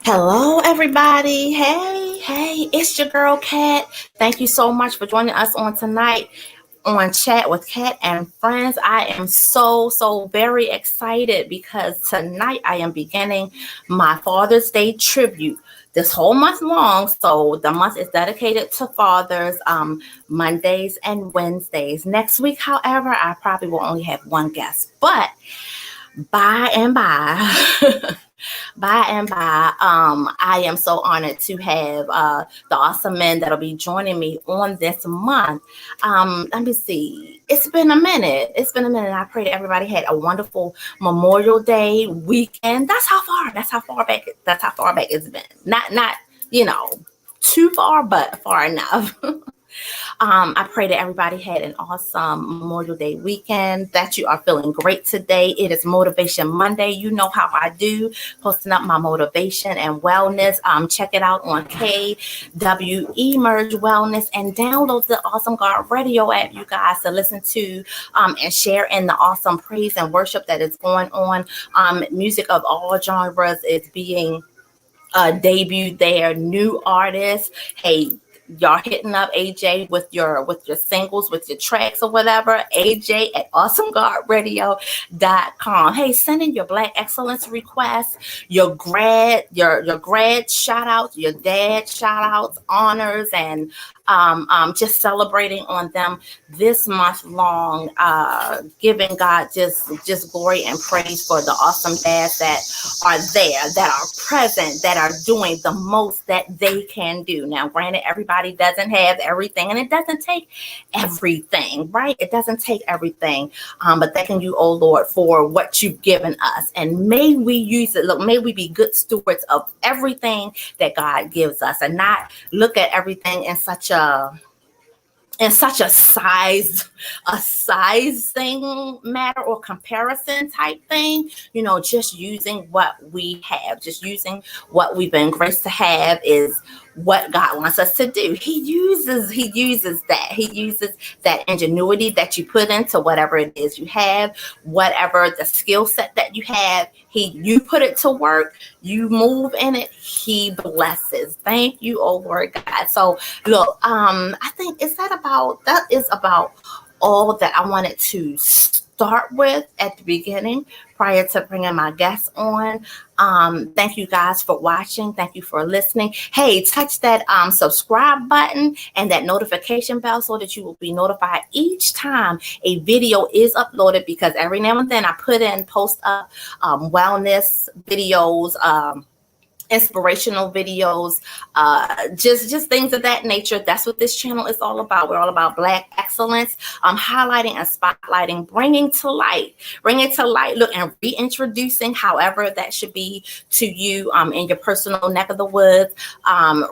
Hello, everybody. Hey, it's your girl, Kat. Thank you so much for joining us on tonight on Chat with Kat and Friends. I am so very excited because tonight I am beginning my Father's Day tribute this whole month long. So the month is dedicated to fathers, Mondays and Wednesdays. Next week, however, I probably will only have one guest, but by and by. By and by, I am so honored to have the awesome men that'll be joining me on this month. Let me see. It's been a minute. It's been a minute. I pray that everybody had a wonderful Memorial Day weekend. That's how far. That's how far back. That's how far back it's been. Not too far, but far enough. I pray that everybody had an awesome Memorial Day weekend, that you are feeling great today. It is Motivation Monday. You know how I do, posting up my motivation and wellness. Check it out on KWE Merge Wellness and download the Awesome God Radio app, you guys, to listen to and share in the awesome praise and worship that is going on. Music of all genres is being debuted there, new artists. Hey, y'all hitting up AJ with your singles, with your tracks or whatever. AJ at awesomegodradio.com. Hey, send in your Black Excellence requests, your grad shout outs, your dad shout outs, honors, and just celebrating on them this month long, giving God just glory and praise for the awesome dads that are there, that are present, that are doing the most that they can do. Now, granted, everybody doesn't have everything, and it doesn't take everything, right? It doesn't take everything, but thanking you, oh Lord, for what you've given us, and may we use it. Look, may we be good stewards of everything that God gives us, and not look at everything in such a size thing matter or comparison type thing. Just using what we have, just using what we've been graced to have is what God wants us to do. He uses that ingenuity that you put into whatever it is you have, whatever the skill set that you have. You put it to work, you move in it, he blesses. Thank you, oh Lord God. So look, I think that is about all that I wanted to start with at the beginning prior to bringing my guests on. Thank you guys for watching. Thank you for listening. Hey, touch that subscribe button and that notification bell so that you will be notified each time a video is uploaded, because every now and then I post up wellness videos, inspirational videos, just things of that nature. That's what this channel is all about. We're all about Black excellence, highlighting and spotlighting, bringing to light, look, and reintroducing, however that should be to you in your personal neck of the woods,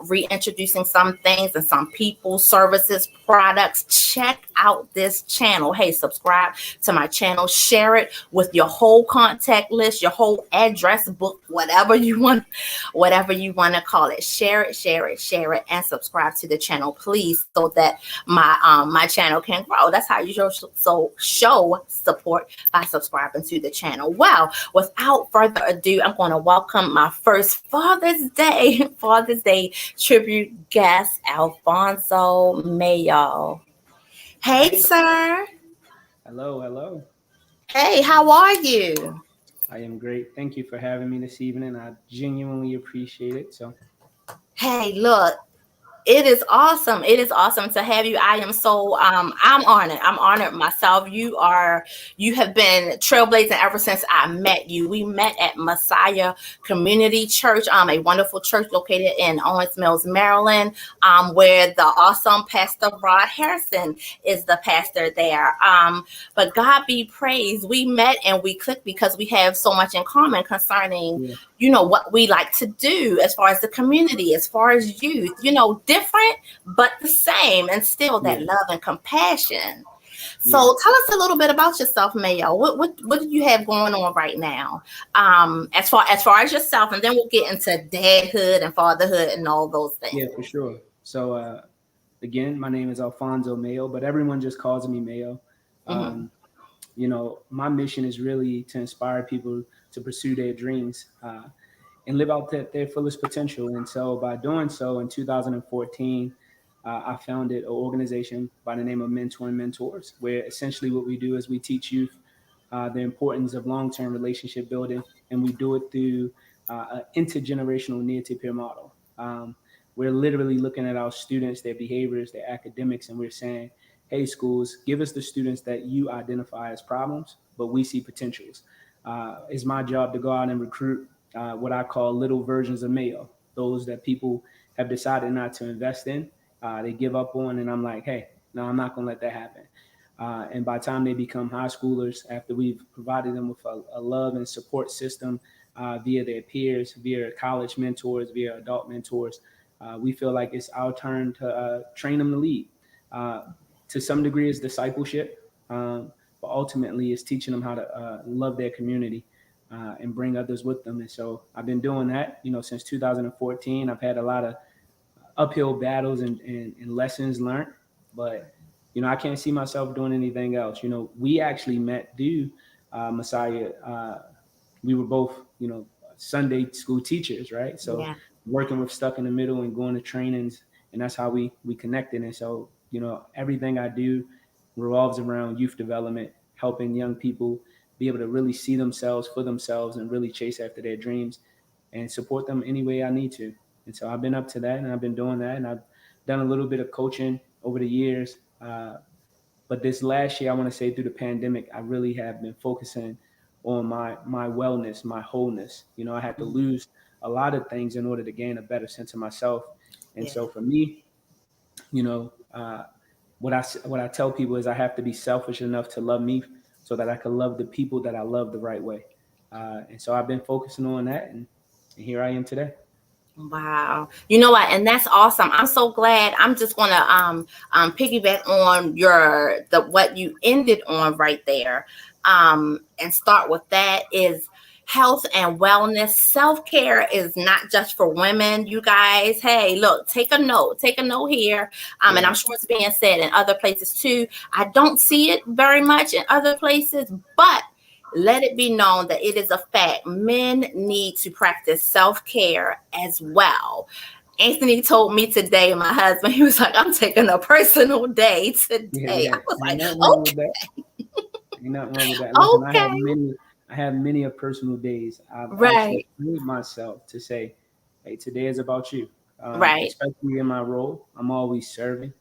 reintroducing some things and some people, services, products. Check out this channel. Hey, subscribe to my channel, share it with your whole contact list, your whole address book, whatever you want to call it. Share it, and subscribe to the channel, please, so that my channel can grow. That's how you show support, by subscribing to the channel. Well, without further ado, I'm going to welcome my first Father's Day tribute guest, Alphonso Mayo. Hey, sir. Hello. Hey, how are you? I am great. Thank you for having me this evening. I genuinely appreciate it. Hey, look, it is awesome. It is awesome to have you. I am so I'm honored. I'm honored myself. You have been trailblazing ever since I met you. We met at Messiah Community Church, a wonderful church located in Owens Mills, Maryland, where the awesome Pastor Rod Harrison is the pastor there. But God be praised. We met and we clicked because we have so much in common concerning what we like to do as far as the community, as far as youth, different, but the same, and still that love and compassion. So tell us a little bit about yourself, Mayo. What do you have going on right now? As far as yourself, and then we'll get into dadhood and fatherhood and all those things. Yeah, for sure. So again, my name is Alphonso Mayo, but everyone just calls me Mayo. My mission is really to inspire people to pursue their dreams and live out their fullest potential. And so by doing so, in 2014, I founded an organization by the name of Mentoring Mentors, where essentially what we do is we teach youth the importance of long-term relationship building, and we do it through an intergenerational near-to-peer model. We're literally looking at our students, their behaviors, their academics, and we're saying, hey, schools, give us the students that you identify as problems, but we see potentials. It's my job to go out and recruit what I call little versions of Mayo, those that people have decided not to invest in, they give up on, and I'm like, hey, no, I'm not going to let that happen. And by the time they become high schoolers, after we've provided them with a love and support system via their peers, via college mentors, via adult mentors, we feel like it's our turn to train them to lead. To some degree, it's discipleship, but ultimately, it's teaching them how to love their community and bring others with them. And so I've been doing that, since 2014. I've had a lot of uphill battles and lessons learned, but I can't see myself doing anything else. We actually met through Messiah. We were both, Sunday school teachers, right? So Yeah. working with Stuck in the Middle and going to trainings, and that's how we connected. And so, everything I do revolves around youth development, helping young people be able to really see themselves for themselves and really chase after their dreams and support them any way I need to. And so I've been up to that, and I've been doing that, and I've done a little bit of coaching over the years. But this last year, I want to say through the pandemic, I really have been focusing on my wellness, my wholeness. I had to lose a lot of things in order to gain a better sense of myself. And Yeah. so for me, what I tell people is I have to be selfish enough to love me so that I can love the people that I love the right way. And so I've been focusing on that, and here I am today. Wow. You know what? And that's awesome. I'm so glad. I'm just gonna piggyback on what you ended on right there. And start with that is health and wellness. Self-care is not just for women, you guys. Hey, look, take a note. Take a note here. And I'm sure it's being said in other places too. I don't see it very much in other places, but let it be known that it is a fact. Men need to practice self-care as well. Anthony told me today, my husband, he was like, I'm taking a personal day today. Yeah. I was Ain't like, nothing wrong with okay, that. Ain't nothing wrong with that. Listen, okay, I have many of personal days. I've actually right, trained myself to say, hey, today is about you. right, Especially in my role, I'm always serving.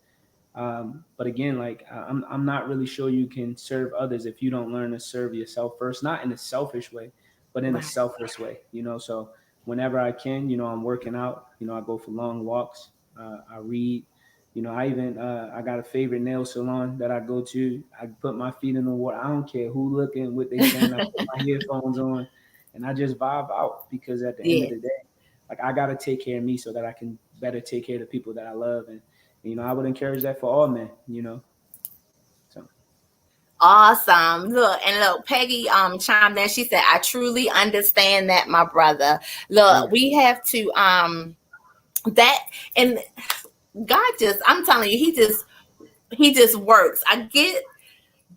But again, like I'm not really sure you can serve others if you don't learn to serve yourself first, not in a selfish way, but in a right. selfless way, So whenever I can, I'm working out, I go for long walks, I read, I got a favorite nail salon that I go to. I put my feet in the water. I don't care who looking, what they saying. I put my headphones on and I just vibe out because at the end of Yeah. the day, like I got to take care of me so that I can better take care of the people that I love. And I would encourage that for all men. So Awesome. Look, Peggy chimed in. She said, I truly understand that, my brother. yeah, Look, we have to that and God just, I'm telling you, he just works. I get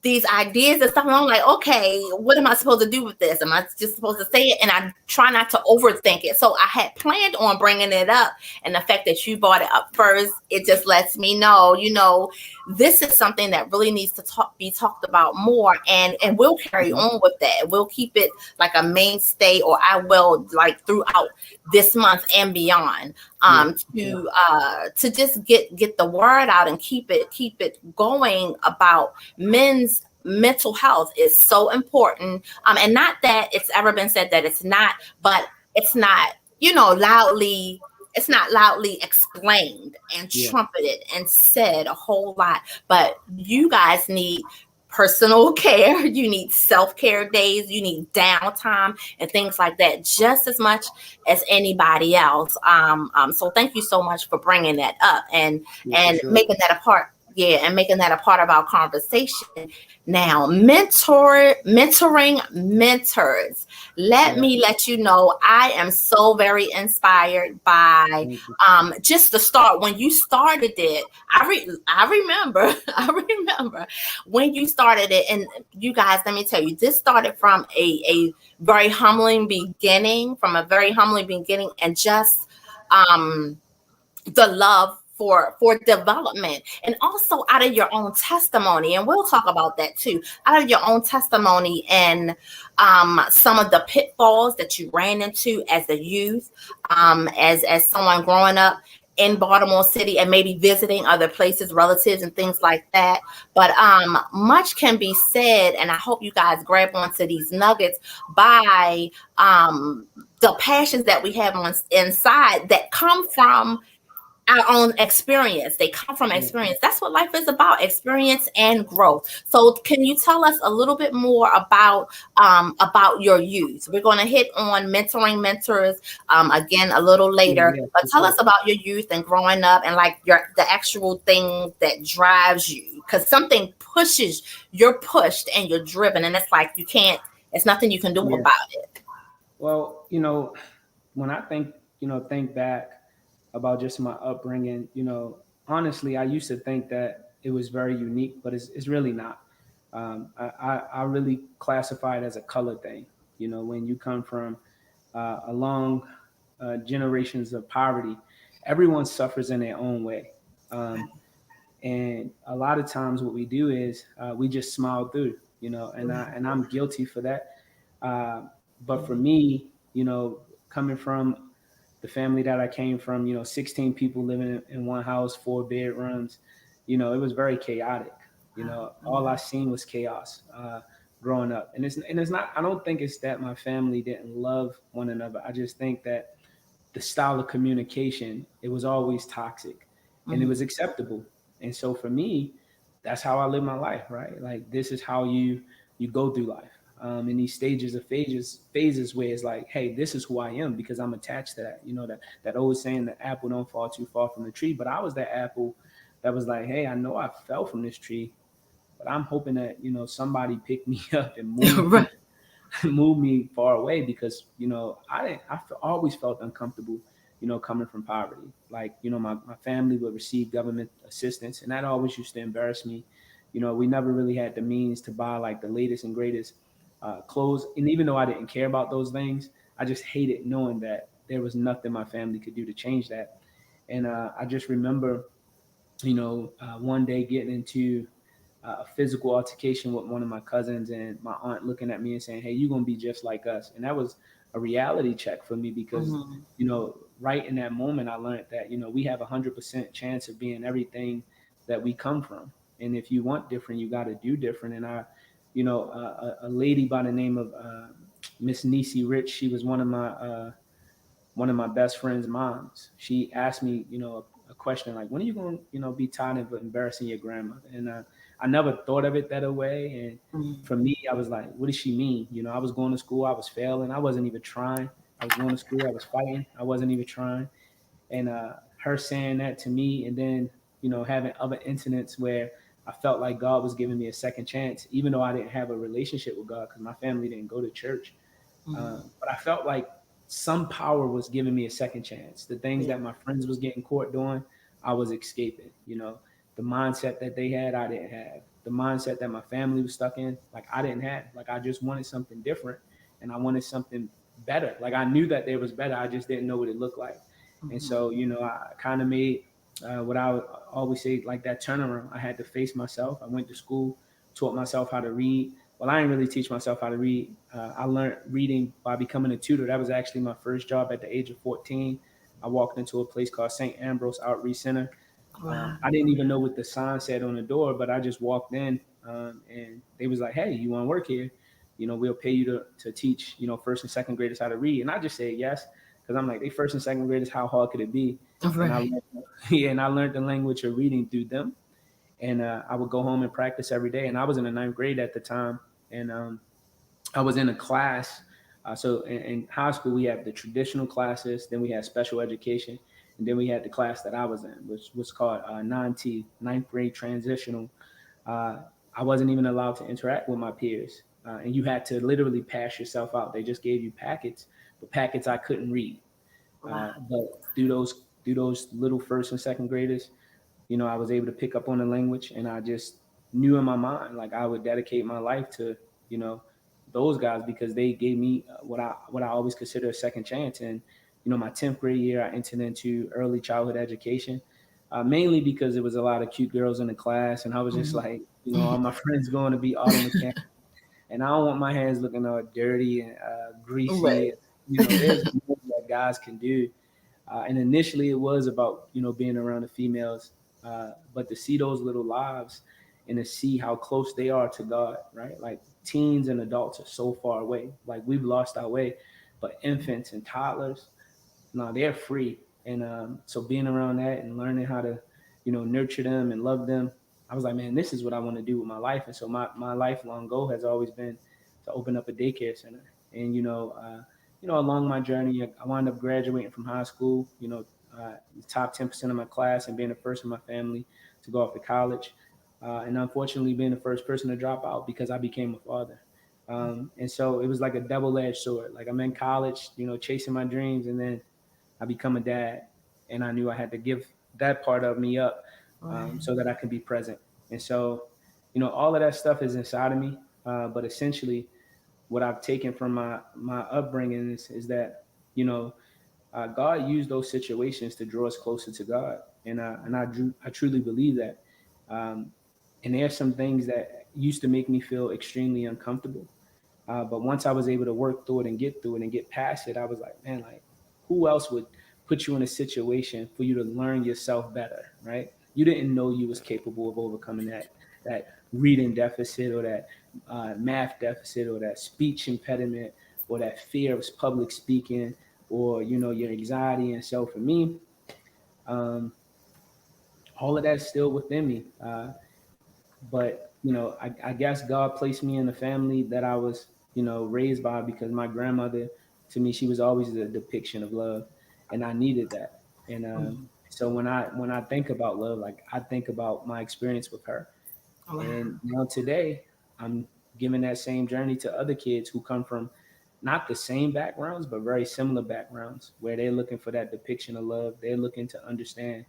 these ideas and stuff. And I'm like, okay, what am I supposed to do with this? Am I just supposed to say it? And I try not to overthink it. So I had planned on bringing it up. And the fact that you brought it up first, it just lets me know, this is something that really needs to be talked about more. And we'll carry mhm, on with that. We'll keep it like a mainstay, or I will, like, throughout this month and beyond, yeah, to just get the word out and keep it going about men's mental health is so important. And not that it's ever been said that it's not, but it's not, loudly, it's not loudly explained and yeah, trumpeted and said a whole lot. But you guys need personal care, you need self-care days, you need downtime and things like that just as much as anybody else. So thank you so much for bringing that up and yeah, for sure. making that a part. Yeah, and making that a part of our conversation. Now, mentoring mentors. Let Yeah. me let you know, I am so very inspired by Thank you. just the start. When you started it, I remember, I remember when you started it, and you guys, let me tell you, this started from a very humbling beginning, and just um the love for development, and also out of your own testimony, and we'll talk about that too, out of your own testimony, and some of the pitfalls that you ran into as a youth, as someone growing up in Baltimore City and maybe visiting other places, relatives and things like that. But much can be said, and I hope you guys grab onto these nuggets by the passions that we have on inside that come from our own experience. They come from Yeah. experience. That's what life is about, experience and growth. So can you tell us a little bit more about your youth? We're going to hit on mentoring mentors again a little Yeah. later, Yeah. but For tell sure. us about your youth and growing up, and like your the actual thing that drives you, because something pushes, you're pushed and you're driven, and it's like you can't, it's nothing you can do Yeah. about it. Well, when I think back about just my upbringing, honestly, I used to think that it was very unique, but it's really not. I really classify it as a color thing. When you come from a long generations of poverty, everyone suffers in their own way. And a lot of times what we do is we just smile through, and I'm guilty for that. But for me, coming from the family that I came from, 16 people living in one house, 4 bedrooms, it was very chaotic. All I seen was chaos growing up. And it's not, I don't think it's that my family didn't love one another. I just think that the style of communication, it was always toxic and it Mhm. was acceptable. And so for me, that's how I live my life, right? Like this is how you go through life. In these stages of phases where it's like, hey, this is who I am because I'm attached to that. That old saying, the apple don't fall too far from the tree. But I was that apple that was like, hey, I know I fell from this tree, but I'm hoping that somebody picked me up and moved me Right. moved me far away because always felt uncomfortable, coming from poverty. Like my family would receive government assistance, and that always used to embarrass me. We never really had the means to buy like the latest and greatest clothes, and even though I didn't care about those things, I just hated knowing that there was nothing my family could do to change that. And I just remember one day getting into a physical altercation with one of my cousins, and my aunt looking at me and saying, "Hey, you're gonna be just like us." And that was a reality check for me because Mhm. right in that moment, I learned that we have 100% chance of being everything that we come from, and if you want different, you got to do different. And a lady by the name of Miss Nisi Rich, she was one of my best friend's moms. She asked me, a question like, "When are you going to, be tired of embarrassing your grandmother?" And I never thought of it that way. And Mhm. for me, I was like, "What does she mean?" I was going to school, I was failing, I wasn't even trying. I was going to school, I was fighting, I wasn't even trying. And her saying that to me, and then having other incidents where I felt like God was giving me a second chance, even though I didn't have a relationship with God because my family didn't go to church. Mhm. But I felt like some power was giving me a second chance. The things Yeah. that my friends was getting caught doing, I was escaping. The mindset that they had, I didn't have. The mindset that my family was stuck in, like I didn't have. Like I just wanted something different, and I wanted something better. Like I knew that there was better, I just didn't know what it looked like. And Mhm. so, I kind of made what I would always say, like that turnaround. I had to face myself. I went to school, taught myself how to read. Well, I didn't really teach myself how to read. I learned reading by becoming a tutor. That was actually my first job at the age of 14. I walked into a place called St. Ambrose Outreach Center. Wow. I didn't even know what the sign said on the door, but I just walked in, and they was like, "Hey, you want to work here? We'll pay you to teach, first and second graders how to read." And I just said yes because I'm like, they first and second graders, how hard could it be? And I Right. learned, yeah, and I learned the language of reading through them. And I would go home and practice every day. And I was in the ninth grade at the time, and I was in a class. So in high school, we have the traditional classes, then we have special education, And then we had the class that I was in, which was called 9T, ninth grade transitional. Uh, I wasn't even allowed to interact with my peers. And you had to literally pass yourself out. They just gave you packets, but packets I couldn't read. Wow. But through those little first and second graders, I was able to pick up on the language, and I just knew in my mind like I would dedicate my life to you know those guys because they gave me what I always consider a second chance. And my 10th grade year, I entered into early childhood education, mainly because there was a lot of cute girls in the class, and I was just Mhm. like, all my friends going to be auto mechanics, and I don't want my hands looking all dirty and greasy. Right. There's more that guys can do. And initially, it was about being around the females, but to see those little lives and to see how close they are to God, right? Like teens and adults are so far away, like we've lost our way, but infants and toddlers, no, they're free. And so being around that and learning how to, nurture them and love them, I was like, man, this is what I want to do with my life. And so my lifelong goal has always been to open up a daycare center. And along my journey, I wound up graduating from high school. The top 10% of my class and being the first in my family to go off to college. And unfortunately, being the first person to drop out because I became a father. And so it was like a double-edged sword. Like I'm in college, chasing my dreams, and then I become a dad, and I knew I had to give that part of me up Right. so that I can be present. And so, all of that stuff is inside of me. But essentially, what I've taken from my upbringing is that God used those situations to draw us closer to God, and I truly believe that. Um, and there are some things that used to make me feel extremely uncomfortable, but once I was able to work through it and get through it and get past it, I was like, man, like who else would put you in a situation for you to learn yourself better, right? You didn't know you was capable of overcoming that reading deficit or that math deficit or that speech impediment or that fear of public speaking or your anxiety. And so for me, um, all of that's still within me. But I guess God placed me in a family that I was raised by, because my grandmother, to me, she was always the depiction of love, and I needed that. And so when I think about love, like I think about my experience with her. Wow. And now today, I'm giving that same journey to other kids who come from not the same backgrounds, but very similar backgrounds, where they're looking for that depiction of love. They're looking to understand,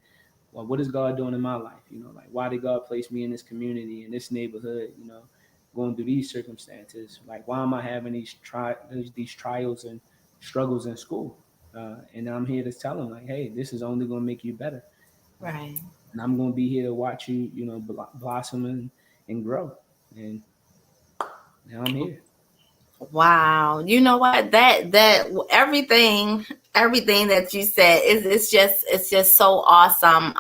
well, what is God doing in my life? Like why did God place me in this community, in this neighborhood? Going through these circumstances. Like why am I having these trials and struggles in school? And I'm here to tell them, like, hey, this is only going to make you better, Right. and I'm going to be here to watch you, blossom and grow. And now I'm here. Wow. You know what? That everything that you said is it's just so awesome.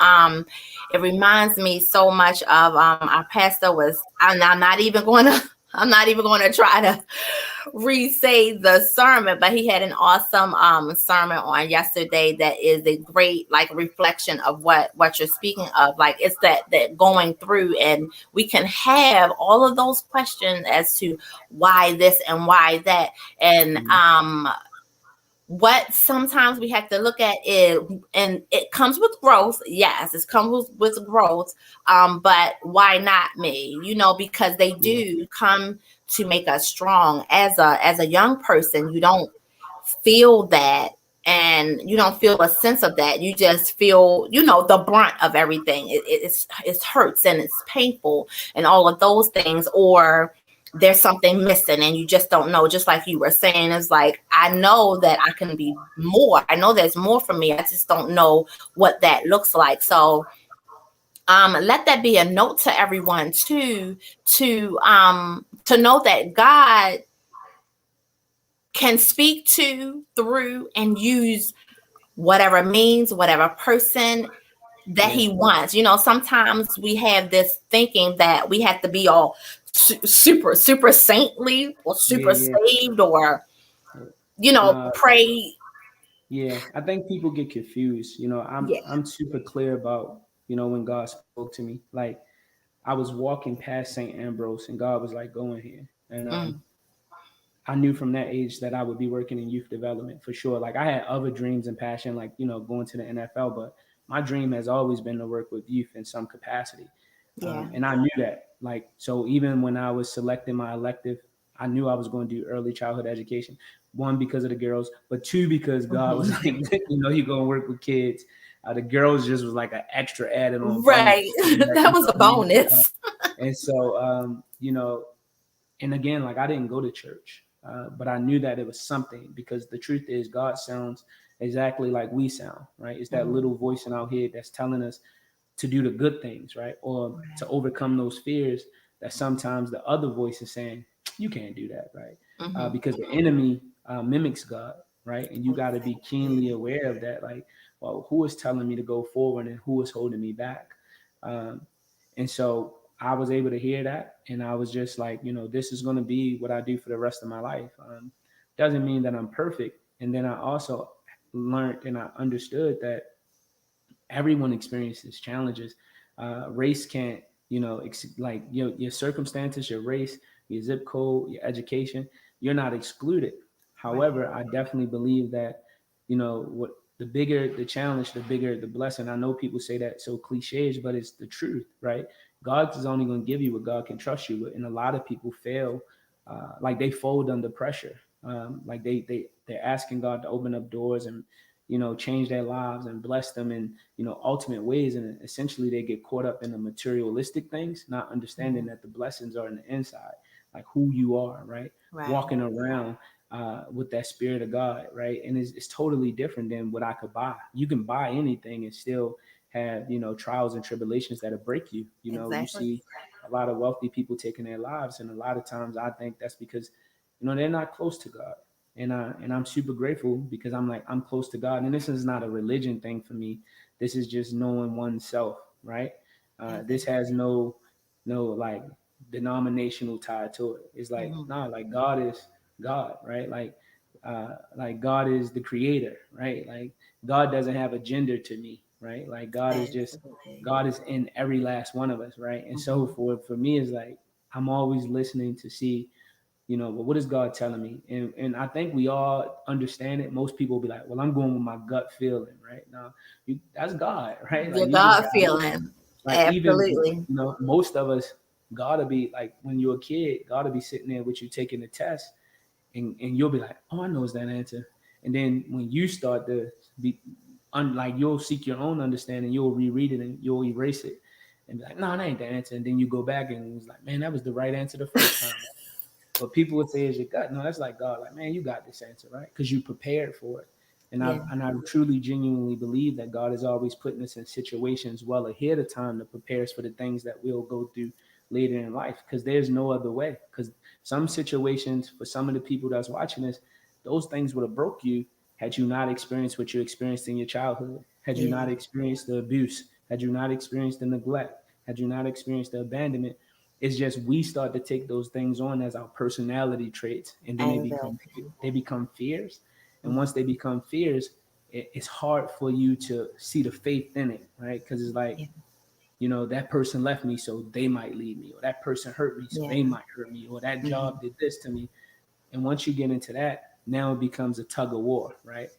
It reminds me so much of our pastor was I'm not even going to I'm not even going to try to re-say the sermon, but he had an awesome sermon on yesterday that is a great like reflection of what you're speaking of. Like it's that going through, and we can have all of those questions as to why this and why that, and Mhm. what sometimes we have to look at is, and it comes with growth. Yes, it comes with growth. But why not me? Because they Yeah, do come to make us strong. As a young person, you don't feel that, and you don't feel a sense of that. You just feel, the brunt of everything. It hurts and it's painful and all of those things, or there's something missing and you just don't know. Just like you were saying, it's like, I know that I can be more. I know there's more for me. I just don't know what that looks like. So let that be a note to everyone too, to know that God can speak to, through, and use whatever means, whatever person that yeah, he wants. Sometimes we have this thinking that we have to be all super saintly or yeah, super yeah. saved, or No, pray. yeah. I think people get confused. I'm Yeah. I'm super clear about when God spoke to me. Like I was walking past St. Ambrose, and God was like, "Go in here," and Mm, I knew from that age that I would be working in youth development for sure. Like I had other dreams and passion, like, going to the NFL, but my dream has always been to work with youth in some capacity. Yeah. And I knew that. Like, so even when I was selecting my elective, I knew I was going to do early childhood education. One, because of the girls, but two, because God was like, Mhm. you're going to work with kids. The girls just was like an extra added on bonus. Right. That, That was a what I mean? bonus. And so, and again, like I didn't go to church, but I knew that it was something because the truth is God sounds exactly like we sound, right? It's that Mhm. little voice in our head that's telling us to do the good things, right? Or to Right. overcome those fears that sometimes the other voice is saying, you can't do that, right? Mhm. Because the enemy mimics God, right? And you got to be keenly Exactly. aware of that. Like, well, who is telling me to go forward and who is holding me back? Um, and so I was able to hear that. And I was just like, this is going to be what I do for the rest of my life. Doesn't mean that I'm perfect. And then I also learned and I understood that everyone experiences challenges. Race can't, like your circumstances, your race, your zip code, your education, you're not excluded. Right. However, I definitely believe that, what the bigger the challenge, the bigger the blessing. I know people say that so cliches, but it's the truth, right? God is only going to give you what God can trust you with, and a lot of people fail, like they fold under pressure. Like they're asking God to open up doors and change their lives and bless them in ultimate ways, and essentially they get caught up in the materialistic things, not understanding Mhm. that the blessings are in the inside, like who you are, right? Right. Walking around with that spirit of God, right? And it's totally different than what I could buy. You can buy anything and still have trials and tribulations that'll break you. You Exactly. see a lot of wealthy people taking their lives, and a lot of times I think that's because they're not close to God. And I'm super grateful because I'm like I'm close to God, and this is not a religion thing for me. This is just knowing oneself, right? This Exactly. has no like denominational tie to it. It's like Mhm. nah, like God is God, right? Like God is the creator, right? Like God doesn't have a gender to me, right? Like Absolutely. God is in every last one of us, right? And so Mhm. for me, it's like I'm always listening to see but what is God telling me? And I think we all understand it. Most people will be like, well, I'm going with my gut feeling, right? Now, that's God, right? Like Your you just God got to listen. feeling. Like even Absolutely. most of us gotta be like when you're a kid, gotta be sitting there with you taking the test, and you'll be like, oh, I know that answer. And then when you start to be like you'll seek your own understanding, you'll reread it and you'll erase it and be like, no, that ain't the answer. And then you go back and it's like, man, that was the right answer the first time. What people would say is your gut. No, that's like God. Like, man, you got this answer, right? Because you prepared for it. Yeah. And I truly, genuinely believe that God is always putting us in situations well ahead of time to prepare us for the things that we'll go through later in life. Because there's no other way. Because some situations, for some of the people that's watching this, those things would have broke you had you not experienced what you experienced in your childhood. Had you not Yeah. experienced the abuse. Had you not experienced the neglect. Had you not experienced the abandonment. It's just we start to take those things on as our personality traits, and then Exactly. they become fears. And once Mhm. they become fears, it's hard for you to see the faith in it, right? Because it's like, Yeah. that person left me, so they might leave me, or that person hurt me, so they Yeah. might hurt me, or that Mhm. job did this to me. And once you get into that, now it becomes a tug of war, right?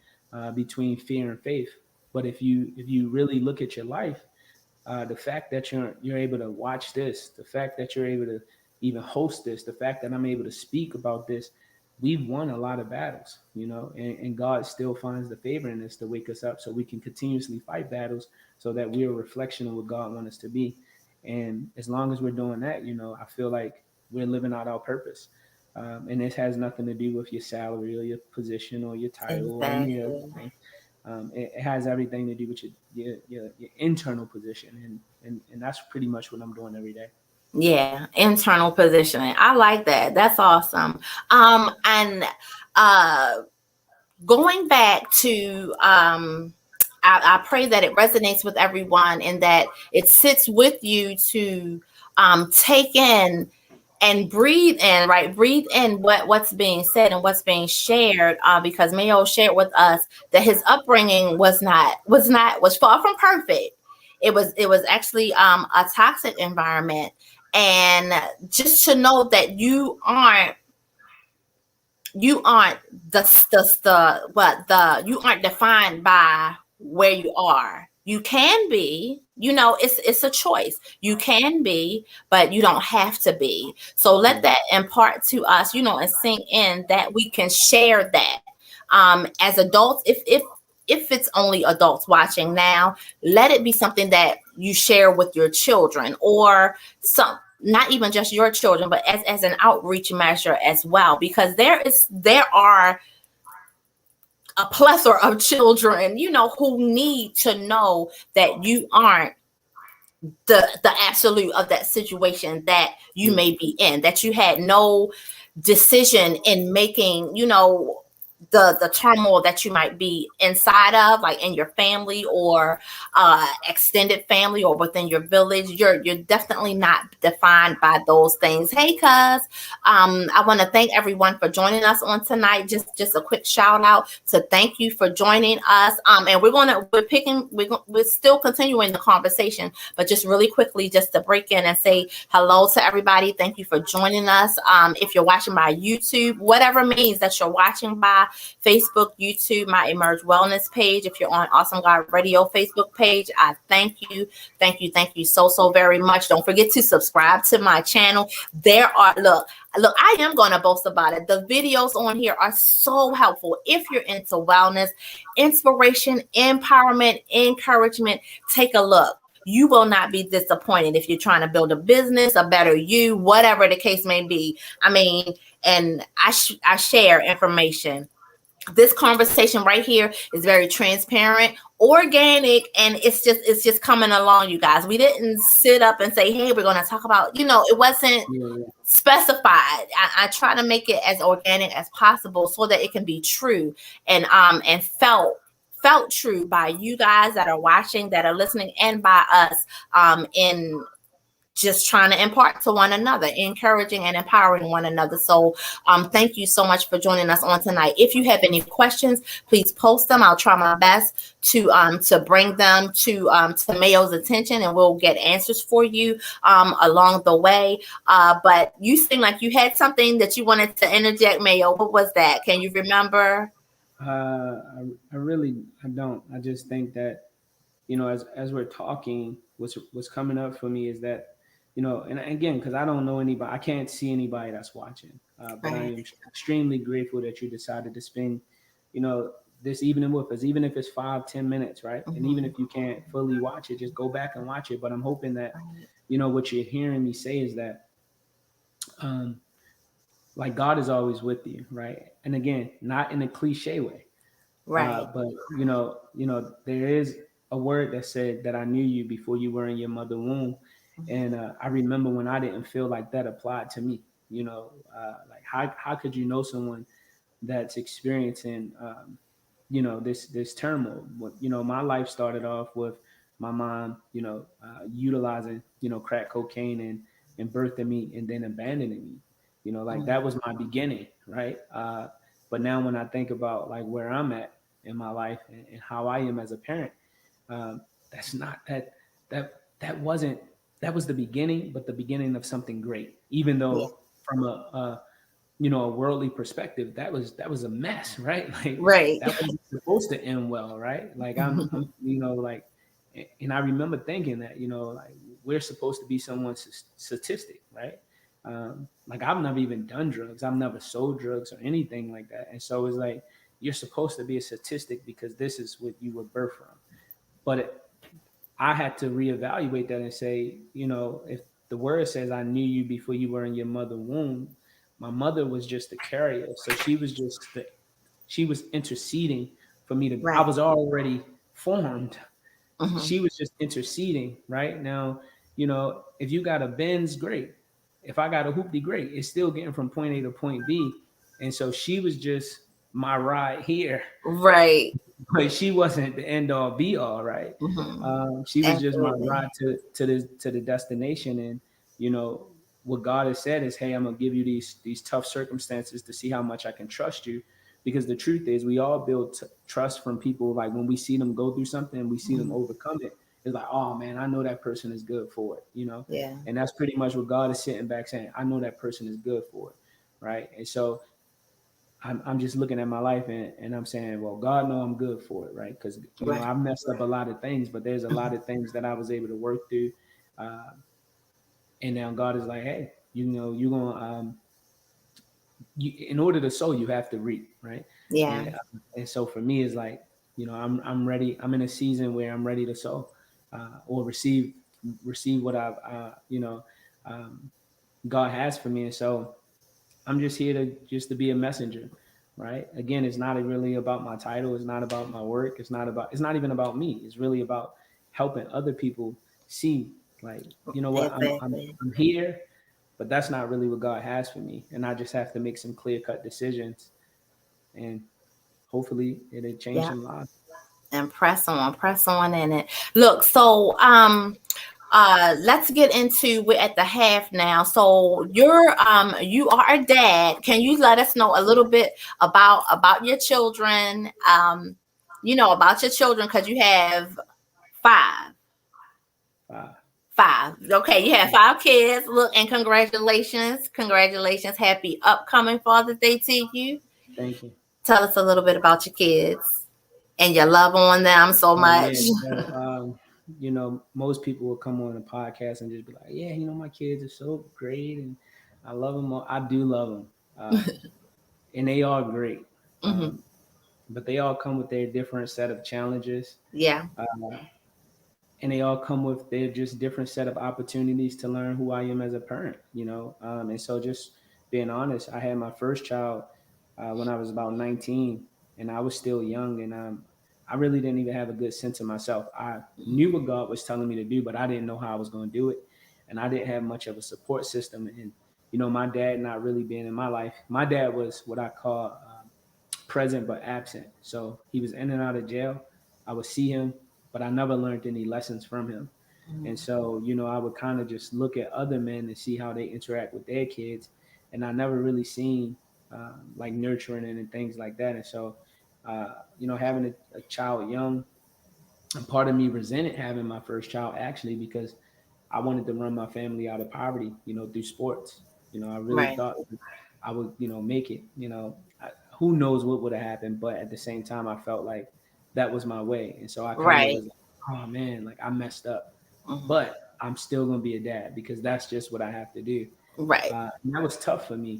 Between fear and faith. But if you really look at your life, the fact that you're able to watch this, the fact that you're able to even host this, the fact that I'm able to speak about this, we've won a lot of battles, and God still finds the favor in this to wake us up so we can continuously fight battles so that we're a reflection of what God wants us to be. And as long as we're doing that, I feel like we're living out our purpose. And this has nothing to do with your salary or your position or your title or any other Exactly. thing. It has everything to do with your internal position, and that's pretty much what I'm doing every day. Yeah, internal positioning. I like that. That's awesome. And uh going back to I pray that it resonates with everyone and that it sits with you to take in and breathe in, right? Breathe in what's being said and what's being shared, because Mayo shared with us that his upbringing was far from perfect. It was actually a toxic environment, and just to know that you aren't you aren't you aren't defined by where you are. You can be, it's a choice. You can be, but you don't have to be. So let Yeah. that impart to us, and sink in that we can share that. As adults, if it's only adults watching now, let it be something that you share with your children, or some, not even just your children, but as an outreach measure as well, because there are a plethora of children, who need to know that you aren't the absolute of that situation that you Yeah. may be in, that you had no decision in making, the turmoil that you might be inside of, like in your family, or extended family, or within your village. You're definitely not defined by those things. Hey, cuz, I want to thank everyone for joining us on tonight. Just a quick shout out to thank you for joining us. And we're still continuing the conversation, but just really quickly, just to break in and say hello to everybody. Thank you for joining us. If you're watching by YouTube, whatever means that you're watching by, Facebook, YouTube, my Emerge Wellness page. If you're on Awesome God Radio Facebook page, I thank you so very much. Don't forget to subscribe to my channel. Look, I am going to boast about it. The videos on here are so helpful. If you're into wellness, inspiration, empowerment, encouragement, take a look. You will not be disappointed if you're trying to build a business, a better you, whatever the case may be. I mean, and I share information. This conversation right here is very transparent, organic, and it's just coming along, you guys. We didn't sit up and say, hey, we're going to talk about, it wasn't Yeah. specified. I try to make it as organic as possible so that it can be true, and felt true by you guys that are watching, that are listening, and by us, in just trying to impart to one another, encouraging and empowering one another. So thank you so much for joining us on tonight. If you have any questions, please post them. I'll try my best to bring them to Mayo's attention, and we'll get answers for you along the way. But you seem like you had something that you wanted to interject, Mayo. What was that? Can you remember? I really, I don't. I just think that, as we're talking, what's coming up for me is that, and again, because I don't know anybody, I can't see anybody that's watching, but I Right. am extremely grateful that you decided to spend, you know, this evening with us, even if it's 5-10 minutes, right? And even Mhm. if you can't fully watch it, just go back and watch it. But I'm hoping that, Right. what you're hearing me say is that, um, like God is always with you, right? And again, not in a cliche way, Right. but there is a word that said that I knew you before you were in your mother womb, and I remember when I didn't feel like that applied to me. Like how could you know someone that's experiencing this turmoil? My life started off with my mom, utilizing crack cocaine and birthing me and then abandoning me. Like Mhm. that was my beginning, right? But now when I think about like where I'm at in my life and how I am as a parent, that's not that wasn't that was the beginning, but the beginning of something great. Even Yeah. though from a worldly perspective, that was a mess, right? Like Right. that wasn't supposed to end well, right? Like I'm like, and I remember thinking that like we're supposed to be someone's statistic, right? Like I've never even done drugs, I've never sold drugs or anything like that, and so it's like you're supposed to be a statistic because this is what you were birthed from. But I had to reevaluate that and say, if the word says I knew you before you were in your mother womb, my mother was just a carrier. So she was interceding for me to, I Right. was already formed. Mhm. She was just interceding right now. If you got a Benz, great. If I got a hoopty, great. It's still getting from point A to point B. And so she was just my ride here, Right. but she wasn't the end all be all, right? Mhm. She was just my Absolutely. ride to the destination, and what God has said is, hey, I'm gonna give you these tough circumstances to see how much I can trust you, because the truth is, we all build trust from people. Like when we see them go through something, we see them Mhm. overcome it. It's like, oh man, I know that person is good for it, Yeah. and that's pretty much what God is sitting back saying. I know that person is good for it, right? And so I'm just looking at my life and I'm saying, well, God know I'm good for it, right? Because Right. I've messed up a lot of things, but there's a lot of things that I was able to work through, uh, and now God is like, hey, you're gonna in order to sow, you have to reap, right? Yeah. And so for me, it's like, I'm ready. I'm in a season where I'm ready to sow, or receive what I've um, God has for me, and so I'm just here to be a messenger, right? Again, it's not really about my title. It's not about my work. It's not even about me. It's really about helping other people see, like, you know what, Exactly. I'm here, but that's not really what God has for me, and I just have to make some clear cut decisions, and hopefully it'll change Yeah. some lives. And press on in it. Look, so let's get into, we're at the half now. So you are a dad. Can you let us know a little bit about your children? About your children, because you have five. Uh, Five. Okay, you have five kids. Look, and congratulations. Congratulations. Happy upcoming Father's Day to you. Thank you. Tell us a little bit about your kids and your love on them so Oh much. yeah, well, most people will come on a podcast and just be like, "Yeah, my kids are so great, and I love them. I do love them, and they are great. Hmm. But they all come with their different set of challenges, Yeah. uh, and they all come with their just different set of opportunities to learn who I am as a parent. And so just being honest, I had my first child when I was about 19, and I was still young, and I really didn't even have a good sense of myself. I knew what God was telling me to do, but I didn't know how I was going to do it, and I didn't have much of a support system. And my dad not really being in my life. My dad was what I call present but absent. So he was in and out of jail. I would see him, but I never learned any lessons from him. And Mhm. so, I would kind of just look at other men and see how they interact with their kids. And I never really seen like nurturing and things like that. And so, having a child young, and part of me resented having my first child actually because I wanted to run my family out of poverty, through sports. I really Right. thought I would, make it. Who knows what would have happened, but at the same time, I felt like that was my way, and so I kind of Right. was like, oh man, like I messed up, Mhm. but I'm still gonna be a dad because that's just what I have to do. Right. And that was tough for me,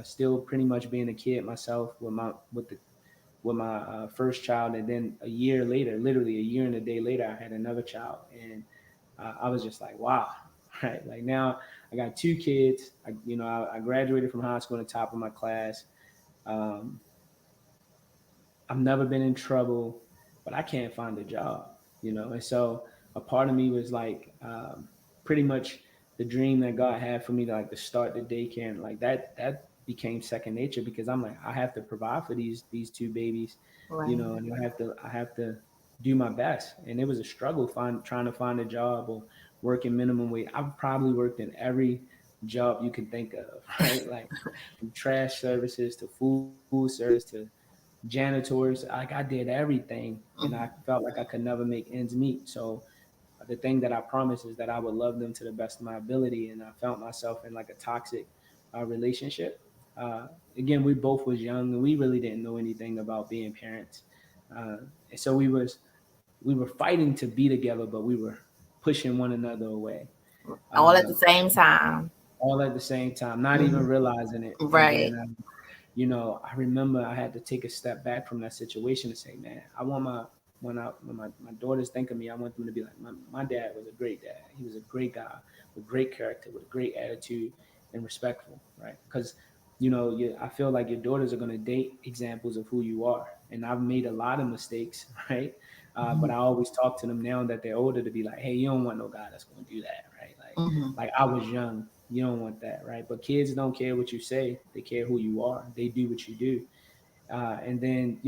still pretty much being a kid myself with my first child, and then a year later, literally a year and a day later, I had another child, and I was just like, wow, right? Like now, I got two kids. I graduated from high school in the top of my class. Um, I've never been in trouble, but I can't find a job, And so a part of me was like, pretty much the dream that God had for me to like to start the daycare, and like that became second nature because I'm like, I have to provide for these two babies, Right. and I have to do my best. And it was a struggle trying to find a job or working minimum wage. I've probably worked in every job you can think of, right? Like from trash services to food service to janitors. Like I did everything, and I Mhm. felt like I could never make ends meet. So the thing that I promised is that I would love them to the best of my ability, and I found myself in like a toxic relationship. Uh, Again, we both was young, and we really didn't know anything about being parents, uh, and so we were fighting to be together, but we were pushing one another away. All at Uh, the same time. all at the same time, not even Mhm. realizing it. And Right. then I remember I had to take a step back from that situation and say, man, I want when my daughters think of me, I want them to be like, my dad was a great dad. He was a great guy with great character, with a great attitude and respectful, right? Because I feel like your daughters are going to date examples of who you are. And I've made a lot of mistakes, right? But Mhm. I always talk to them now that they're older to be like, hey, you don't want no guy that's going to do that, right? Mhm. Like I was young, you don't want that, right? But kids don't care what you say; they care who you are. They do what you do. And then,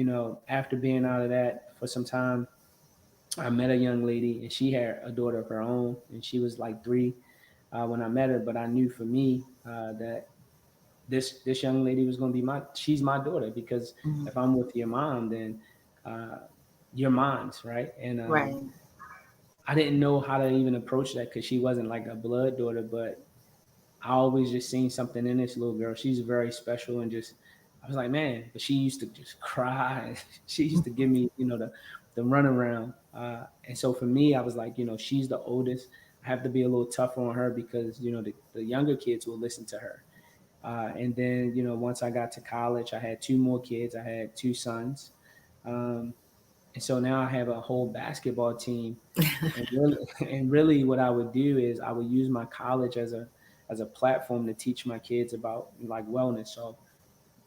after being out of that for some time, I met a young lady, and she had a daughter of her own, and she was like 3 when I met her. But I knew for me that this young lady was going to be she's my daughter because Mhm. if I'm with your mom, then uh, you're mine's, right? And Right. I didn't know how to even approach that because she wasn't like a blood daughter, but I always just seen something in this little girl. She's very special and just I was like, man, but she used to just cry. She used to give me, the runaround. And so for me, I was like, she's the oldest. I have to be a little tougher on her because, the younger kids will listen to her. And then, once I got to college, I had two more kids. I had two sons. Um, and so now I have a whole basketball team. And really, and really what I would do is I would use my college as a platform to teach my kids about like wellness. So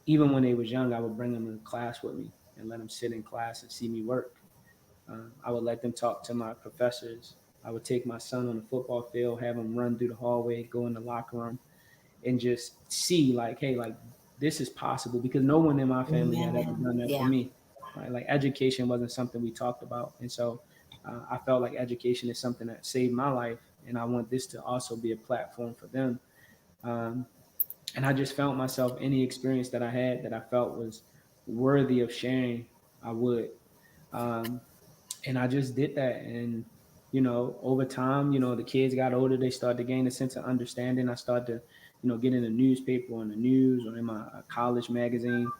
even when they was young, I would bring them to class with me and let them sit in class and see me work. I would let them talk to my professors. I would take my son on the football field, have him run through the hallway, go in the locker room, and just see like, hey, like this is possible because no one in my family had ever Man, done that for yeah. me. Right? Like education wasn't something we talked about, and so I felt like education is something that saved my life, and I want this to also be a platform for them. Um, and I just found myself any experience that I had that I felt was worthy of sharing, I would. Um, and I just did that. And over time, the kids got older. They started to gain a sense of understanding. I started to, get in the newspaper, on the news, or in my college magazine,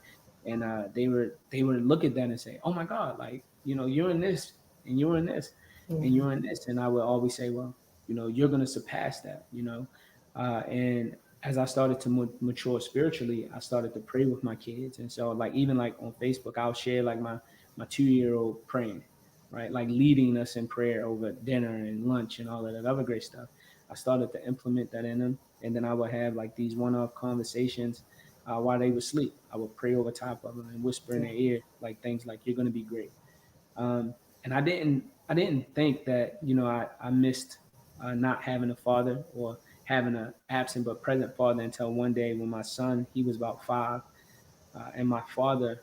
and they would look at that and say, "Oh my God, like you're in this, and you're in this, and Mhm. you're in this," and I would always say, "Well, you're going to surpass that." And as I started to mature spiritually, I started to pray with my kids, and so like even like on Facebook, I'll share like my 2-year old praying, right? Like leading us in prayer over dinner and lunch and all of that other great stuff. I started to implement that in them. And then I would have like these one off conversations while they would sleep. I would pray over top of them and whisper in Yeah. their ear, like things like, you're going to be great. And I didn't think that, I missed not having a father or having an absent but present father until one day when my son, he was about 5. And my father,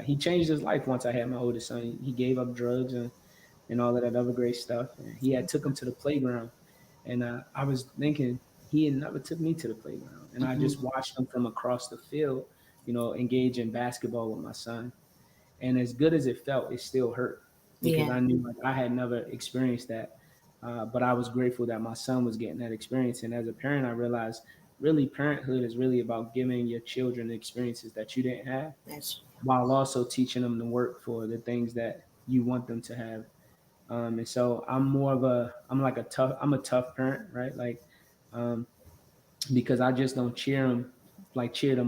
he changed his life once I had my oldest son. He gave up drugs and all of that other great stuff. And he had took him to the playground. And I was thinking he had never took me to the playground. And I Mhm. just watched him from across the field, engage in basketball with my son. And as good as it felt, it still hurt because Yeah. I knew like I had never experienced that. But I was grateful that my son was getting that experience. And as a parent, I realized really parenthood is really about giving your children the experiences that you didn't have That's while also teaching them to work for the things that you want them to have. And so I'm a tough parent, right? Like, um, because I just don't cheer them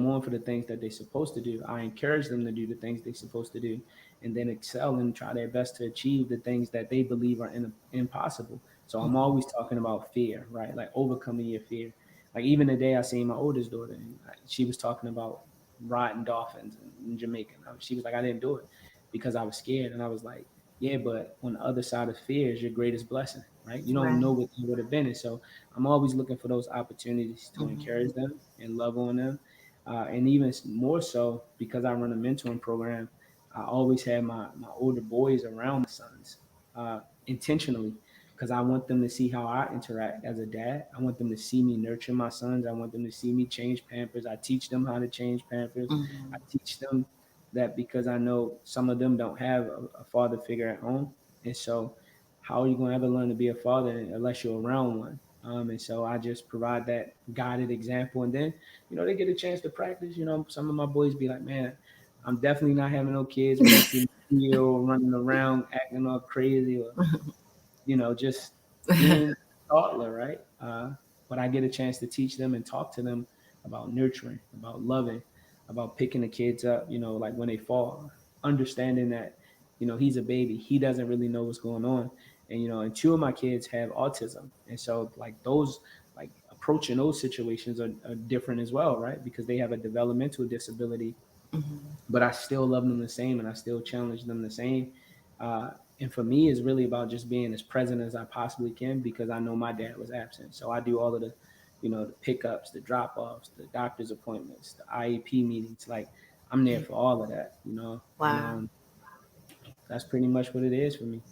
on for the things that they're supposed to do. I encourage them to do the things they're supposed to do, and then excel and try their best to achieve the things that they believe are impossible. So I'm mhm. always talking about fear, right? Like overcoming your fear. Like even the day I seen my oldest daughter, and she was talking about riding dolphins in Jamaica. She was like, I didn't do it because I was scared, and I was like, yeah, but on the other side of fear is your greatest blessing, right? You don't Right. know what it would have been, and so I'm always looking for those opportunities to Mhm. encourage them and love on them. And even more so because I run a mentoring program, I always have my older boys around my sons intentionally because I want them to see how I interact as a dad. I want them to see me nurture my sons. I want them to see me change Pampers. I teach them how to change Pampers. I Mhm. teach them that because I know some of them don't have a father figure at home. And so how are you going to ever learn to be a father unless you're around one? And so I just provide that guided example. And then, they get a chance to practice. Some of my boys be like, man, I'm definitely not having no kids when they see me running around acting all crazy or, just being a toddler, right? But I get a chance to teach them and talk to them about nurturing, about loving, about picking the kids up, like when they fall, understanding that, he's a baby. He doesn't really know what's going on. And 2 of my kids have autism. And so like those, like approaching those situations are different as well, right? Because they have a developmental disability, Mhm. but I still love them the same and I still challenge them the same. And for me, it's really about just being as present as I possibly can because I know my dad was absent. So I do all of the pickups, the drop offs, the doctor's appointments, the IEP meetings. Like I'm there for all of that. And Wow. that's pretty much what it is for me.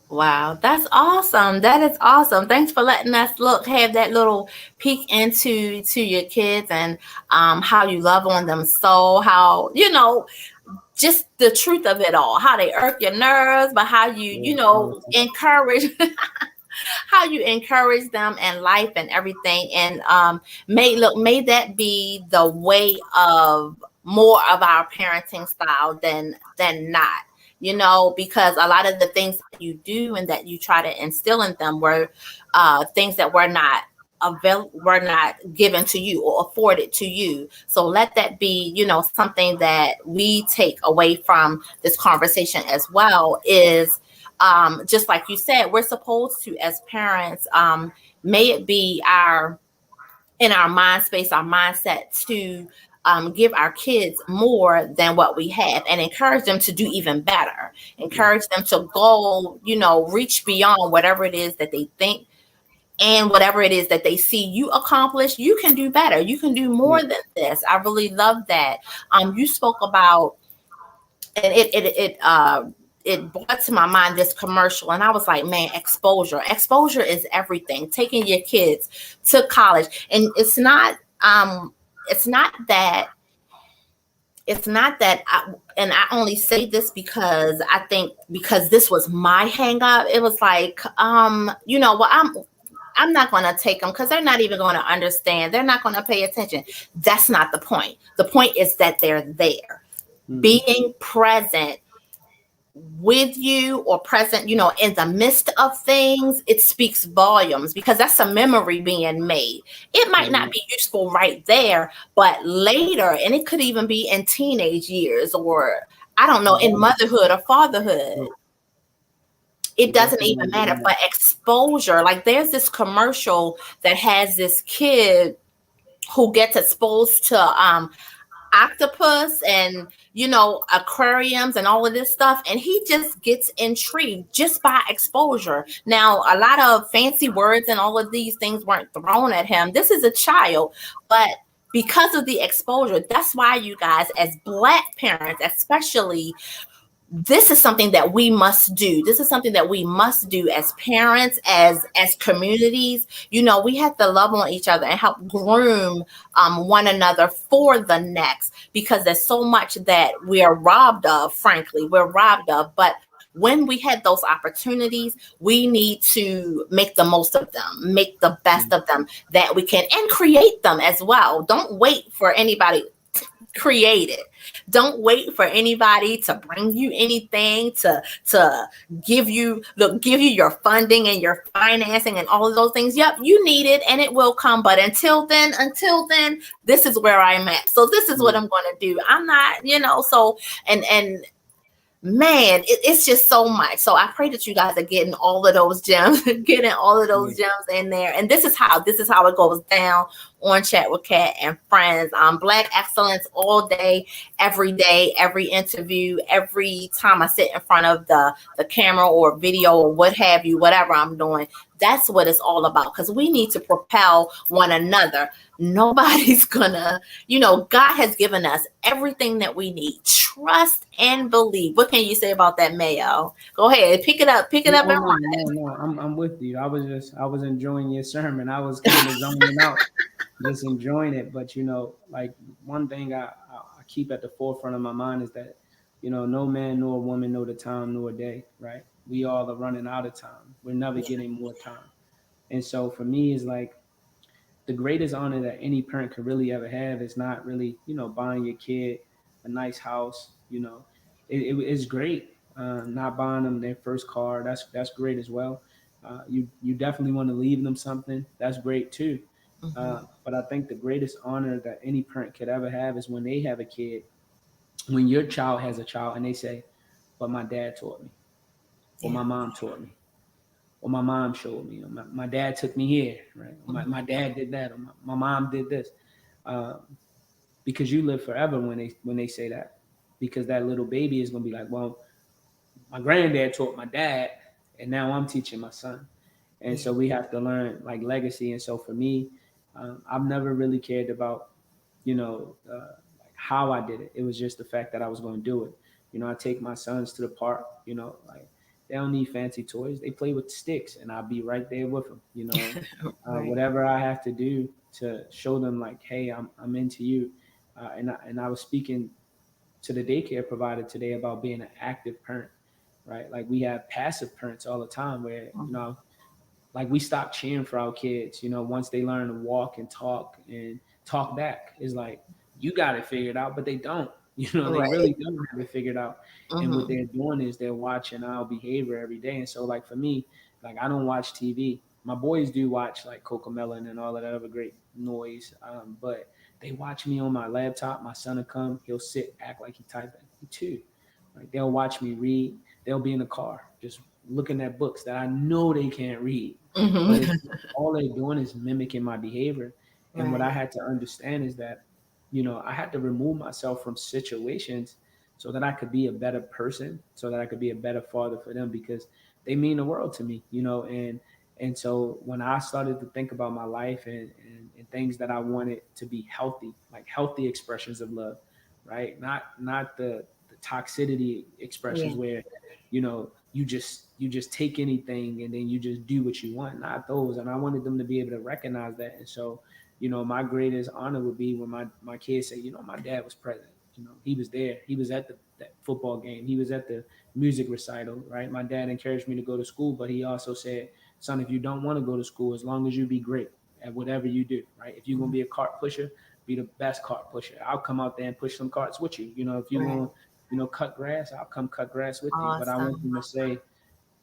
Wow, that's awesome. That is awesome. Thanks for letting us have that little peek into your kids and how you love on them. So how just the truth of it all, how they irk your nerves, but how you Yeah, all the time. encourage how you encourage them in life and everything. And may that be the way of more of our parenting style than not, because a lot of the things that you do and that you try to instill in them were things that were not given to you or afforded to you. So let that be, something that we take away from this conversation as well, is just like you said, we're supposed to, as parents, may it be in our mind space, our mindset, to give our kids more than what we have and encourage them to do even better. Yeah. Encourage them to go, reach beyond whatever it is that they think, and whatever it is that they see you accomplish. You can do better. You can do more Yeah. than this. I really love that. You spoke about, and it brought to my mind this commercial, and I was like, man, exposure is everything. Taking your kids to college, and it's not that and I only say this because I think, because this was my hang up. It was like, well, I'm not going to take them because they're not even going to understand. They're not going to pay attention. That's not the point. The point is that they're there, Mm-hmm. being present with you, or present, in the midst of things. It speaks volumes, because that's a memory being made. It might not Amen. be useful right there, but later, and it could even be in teenage years, or I don't know, in Definitely. motherhood or Yeah. fatherhood. It It doesn't definitely even will matter. bring But that. exposure, like there's this commercial that has this kid who gets exposed to octopus and aquariums and all of this stuff, and he just gets intrigued just by exposure. Now, a lot of fancy words and all of these things weren't thrown at him. This is a child, but because of the exposure, that's why, you guys, as Black parents especially, this is something that we must do. This is something that we must do as parents, as communities. We have to love on each other and help groom one another for the next, because there's so much that we are robbed of. Frankly, we're robbed of. But when we had those opportunities, we need to make the most of them, make the best Mm. of them that we can, and create them as well. Don't wait for anybody. Create it. Don't wait for anybody to bring you anything, to give you your funding and your financing and all of those things. Yep, you need it, and it will come. But until then, this is where I'm at. So this is what Yeah. I'm going to do. I'm not, so, and man, it's just so much. So I pray that you guys are getting all of those gems, getting all of Yeah. those gems in there. And this is how it goes down on Chat with Kat and Friends. Black excellence all day, every interview, every time I sit in front of the camera or video or what have you, whatever I'm doing. That's what it's all about, because we need to propel one another. Nobody's gonna, God has given us everything that we need. Trust and believe. What can you say about that, Mayo? Go ahead, pick it up No, and no, run. no, no. I'm with you. I was enjoying your sermon. I was kind of zoning out, just enjoying it. But like one thing I keep at the forefront of my mind is that, no man nor woman know the time nor day, right? We all are running out of time. We're never Yeah. getting more time. And so for me, it's like the greatest honor that any parent could really ever have is not really, buying your kid a nice house. It's great. Not buying them their first car. That's great as well. You definitely want to leave them something. That's great too. Hmm. But I think the greatest honor that any parent could ever have is when they have a kid, when your child has a child, and they say, "But my dad taught me, or Yeah. my mom taught me, or my mom showed me, or my dad took me here, right? Or my Hmm. dad did that, or my mom did this." Um, because you live forever when they say that, because that little baby is going to be like, well, my granddad taught my dad, and now I'm teaching my son. And Yeah. so we have to learn like legacy. And so for me, I've never really cared about, like how I did it. It was just the fact that I was going to do it. I take my sons to the park, like they don't need fancy toys. They play with sticks, and I'll be right there with them. Right. Whatever I have to do to show them like, hey, I'm into you. And I was speaking to the daycare provider today about being an active parent, right? Like we have passive parents all the time where, Mhm. like we stop cheering for our kids, once they learn to walk and talk back. It's like you got it figured out, but they don't. They Right. really don't have it figured out. And what Mm-hmm. they're doing is they're watching our behavior every day. And so, like for me, like I don't watch TV. My boys do watch like Cocomelon and all of that other great noise, but they watch me on my laptop. My son will come, he'll sit, act like he typing. He too. Like they'll watch me read. They'll be in the car just looking at books that I know they can't read, but Mm-hmm. it's all they're doing is mimicking my behavior. And what I Right. had to understand is that, I had to remove myself from situations so that I could be a better person, so that I could be a better father for them because they mean the world to me, and so when I started to think about my life and things that I wanted to be healthy, like healthy expressions of love, right? Not the toxicity Yeah. expressions where, you just take anything and then you just do what you want. Not those. And I wanted them to be able to recognize that. And so, my greatest honor would be when my kids say, my dad was present. He was there. He was at that football game. He was at the music recital, right? My dad encouraged me to go to school, but he also said, son, if you don't want to go to school, as long as you be great at whatever you do, right? If you're going to be a cart pusher, be the best cart pusher. I'll come out there and push some carts with you. If you're Right. going to, cut grass, I'll come cut grass with you. But I want Awesome. them to say,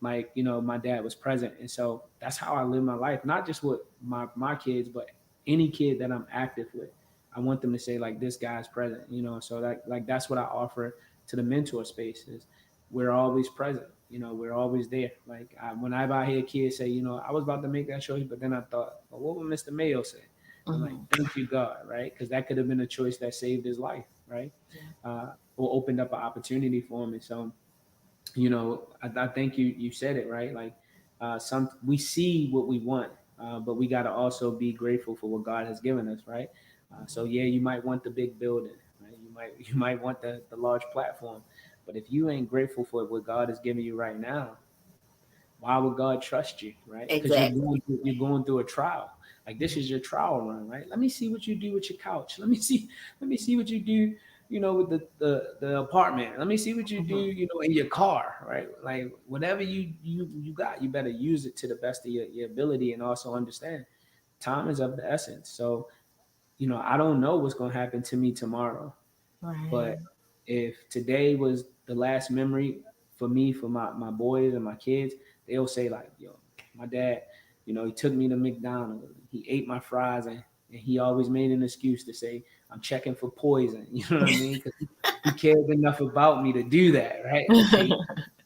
like, my dad was present. And so that's how I live my life, not just with my kids, but any kid that I'm active with. I want them to say like, this guy's present, so that, like, that's what I offer to the mentor spaces. We're always present, we're always there. Like whenever I hear kids say, I was about to make that choice, but then I thought, well, what would Mr. Mayo say? I'm like, Mm-hmm. thank you, God, right? Because that could have been a choice that saved his life, right? Or opened up an opportunity for him. And so, I think you said it right. Like some we see what we want, but we got to also be grateful for what God has given us, right? So yeah, you might want the big building, right? You might want the large platform, but if you ain't grateful for what God is giving you right now, why would God trust you, right? Because you're Exactly. going through a trial. Like this is your trial run, right? Let me see what you do with your couch. Let me see what you do, with the apartment. Let me see what you do, Mm-hmm. in your car, right? Like whatever you got, you better use it to the best of your ability, and also understand time is of the essence. So, I don't know what's gonna happen to me tomorrow. Right. But if today was the last memory for me, for my boys and my kids, they'll say like, yo, my dad, he took me to McDonald's. He ate my fries, and he always made an excuse to say, I'm checking for poison. You know what I mean? Because he cared enough about me to do that, right? And see,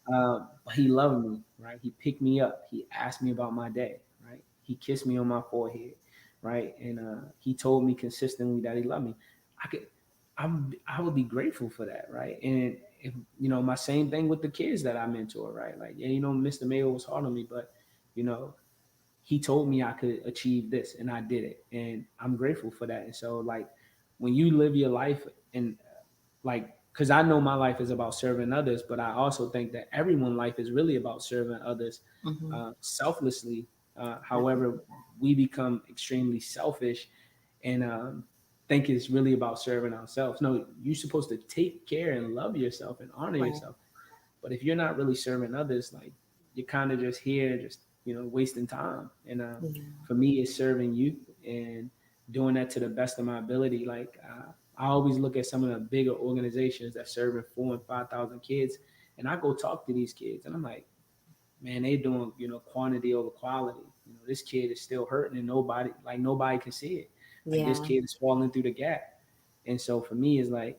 but he loved me, right? He picked me up. He asked me about my day, right? He kissed me on my forehead, right? And he told me consistently that he loved me. I could, I would be grateful for that, right? And if my same thing with the kids that I mentor, right? Like, yeah, Mr. Mayo was hard on me, but you know, he told me I could achieve this, and I did it, and I'm grateful for that. And so, like, when you live your life, and like, because I know my life is about serving others, but I also think that everyone's life is really about serving others Mm-hmm. selflessly. However, we become extremely selfish and think it's really about serving ourselves. No, you're supposed to take care and love yourself and honor Right. yourself. But if you're not really serving others, like, you're kind of just here, just wasting time. And Yeah. for me, it's serving you and doing that to the best of my ability. Like I always look at some of the bigger organizations that serving 4,000 and 5,000 kids, and I go talk to these kids, and I'm like, man, they doing quantity over quality. This kid is still hurting, and nobody can see it. Like this Yeah. kid is falling through the gap, and so for me, it's like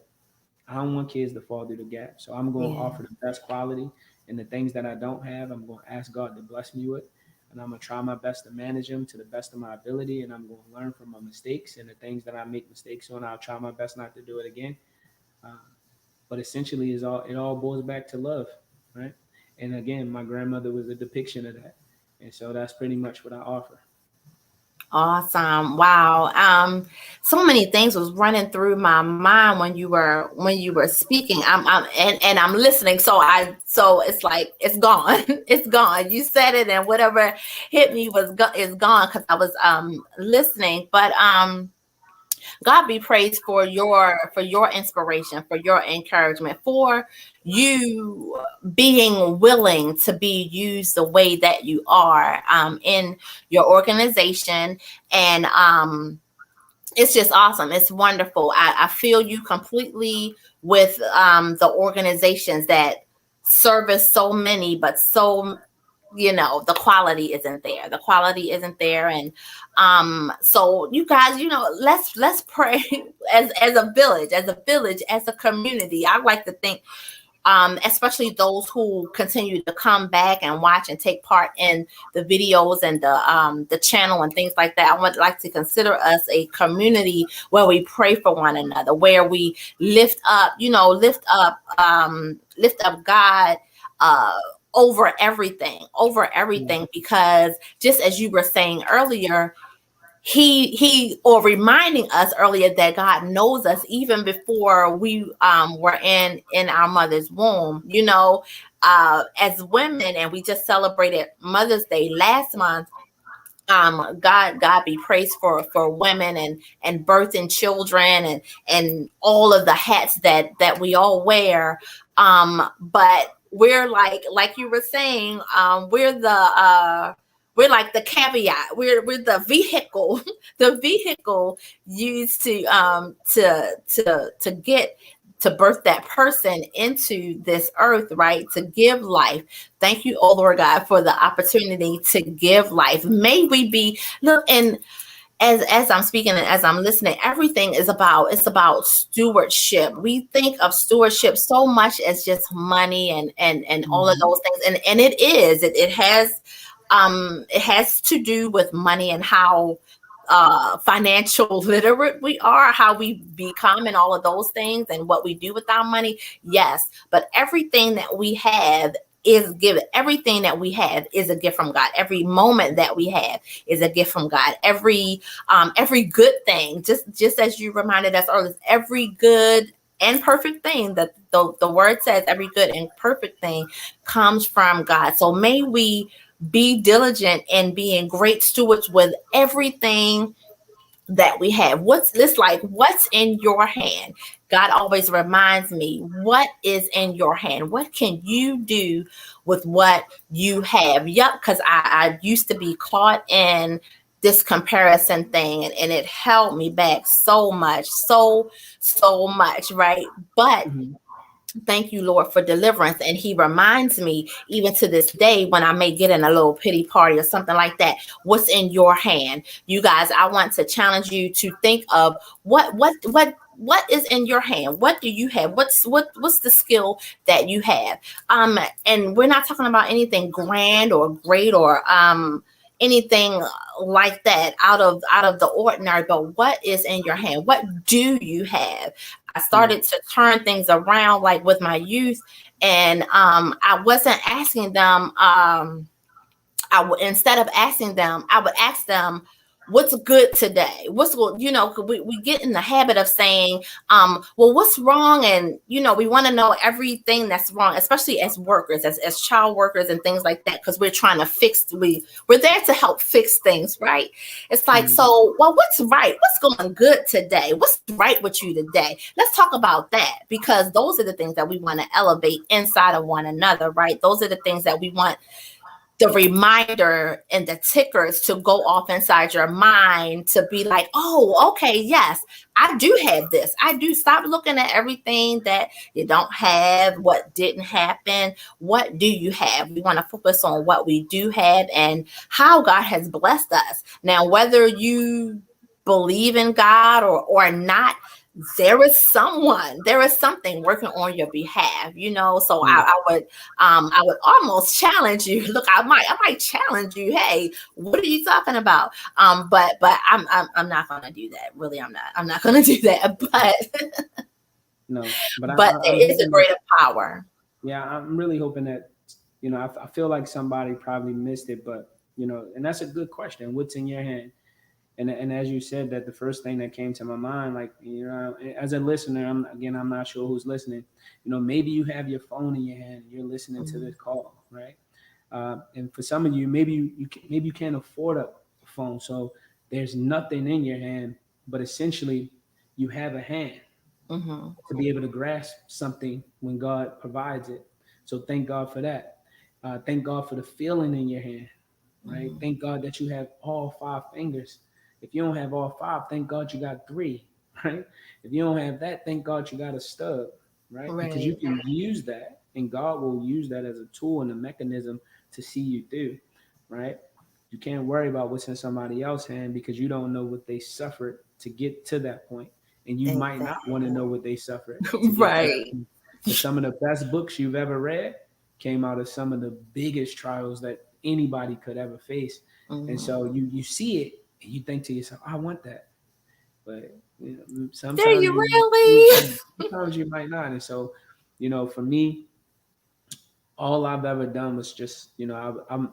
I don't want kids to fall through the gap. So I'm going to Yeah. offer the best quality, and the things that I don't have, I'm going to ask God to bless me with. And I'm going to try my best to manage them to the best of my ability. And I'm going to learn from my mistakes, and the things that I make mistakes on, I'll try my best not to do it again. Uh, but essentially, it all boils back to love, right? And again, my grandmother was a depiction of that. And so that's pretty much what I offer. Awesome. Wow. So many things was running through my mind when you were speaking. And I'm listening. So it's like it's gone. It's gone. You said it, and whatever hit me is gone because I was listening. But God be praised for your inspiration, for your encouragement, for you being willing to be used the way that you are in your organization, and It's just awesome. It's wonderful. I feel you completely with the organizations that service so many, but so, the quality isn't there. The quality isn't there. And so you guys, let's pray as a village, as a community. I like to think, especially those who continue to come back and watch and take part in the videos and the channel and things like that. I would like to consider us a community where we pray for one another, where we lift up God, uh, Yeah. over everything, because just as you were saying earlier, he or reminding us earlier that God knows us even before we were in our mother's womb, as women. And we just celebrated Mother's Day last month. God be praised for women and birthing children and all of the hats that we all wear. But we're like you were saying, we're like the caveat. We're the vehicle, the vehicle used to get to birth that person into this earth, right? To give life. Thank you, oh Lord God, for the opportunity to give life. May we be look, and as I'm speaking and as I'm listening, everything is about it's about stewardship. We think of stewardship so much as just money and all of Hmm. those things, and it is. It has to do with money and how financial literate we are, how we become, and all of those things, and what we do with our money. Yes, but everything that we have is given. Everything that we have is a gift from God. Every moment that we have is a gift from God. Every good thing, just as you reminded us earlier, every good and perfect thing that the word says, every good and perfect thing comes from God. So may we be diligent in being great stewards with everything that we have. What's in your hand? God always reminds me, what is in your hand? What can you do with what you have? Yep, because I used to be caught in this comparison thing, and it held me back so much, so much, right? But Hmm. thank you, Lord, for deliverance. And he reminds me, even to this day, when I may get in a little pity party or something like that, what's in your hand? You guys, I want to challenge you to think of what is in your hand. What do you have? What's the skill that you have? And we're not talking about anything grand or great or anything like that, out of the ordinary, but what is in your hand? What do you have? I Yeah. started to turn things around, like with my youth, and I wasn't asking them. Instead of asking them, I would ask them, "What's good today? What's good?" 'Cause we get in the habit of saying, "Well, what's wrong?" And we want to know everything that's wrong, especially as workers, as child workers and things like that, because we're trying to fix. We're there to help fix things, right? It's like, Hmm. so, well, what's right? What's going good today? What's right with you today? Let's talk about that, because those are the things that we want to elevate inside of one another, right? Those are the things that we want the reminder and the tickers to go off inside your mind, to be like, oh, okay, yes, I do have this. I do. Stop looking at everything that you don't have, what didn't happen. What do you have? We want to focus on what we do have and how God has blessed us. Now, whether you believe in God or not, there is something working on your behalf, so Yeah. I would almost challenge you. Look, I might challenge you. Hey, what are you talking about? But I'm not gonna do that. Really, I'm not gonna do that. No, but But I'm there is a hoping that, greater power. yeah, I'm really hoping that, I feel like somebody probably missed it, but, and that's a good question. What's in your hand? And as you said, that the first thing that came to my mind, like, as a listener, I'm not sure who's listening. Maybe you have your phone in your hand and you're listening to this Mhm, call, right? And for some of you, maybe you can't afford a phone, so there's nothing in your hand, but essentially you have a hand mhm, to be able to grasp something when God provides it. So thank God for that. Thank God for the feeling in your hand, right? mhm, Thank God that you have all five fingers. If you don't have all five, thank God you got three, right? If you don't have that, thank God you got a stub, right? Because you Right. can use that, and God will use that as a tool and a mechanism to see you through, right? You can't worry about what's in somebody else's hand because you don't know what they suffered to get to that point, and you might not Exactly. want to know what they suffered to get to that Right. point. Because some of the best books you've ever read came out of some of the biggest trials that anybody could ever face, and Hmm. so you see it and you think to yourself, I want that, but Do sometimes you you really? sometimes you might not, and so for me, all I've ever done was just, I'm,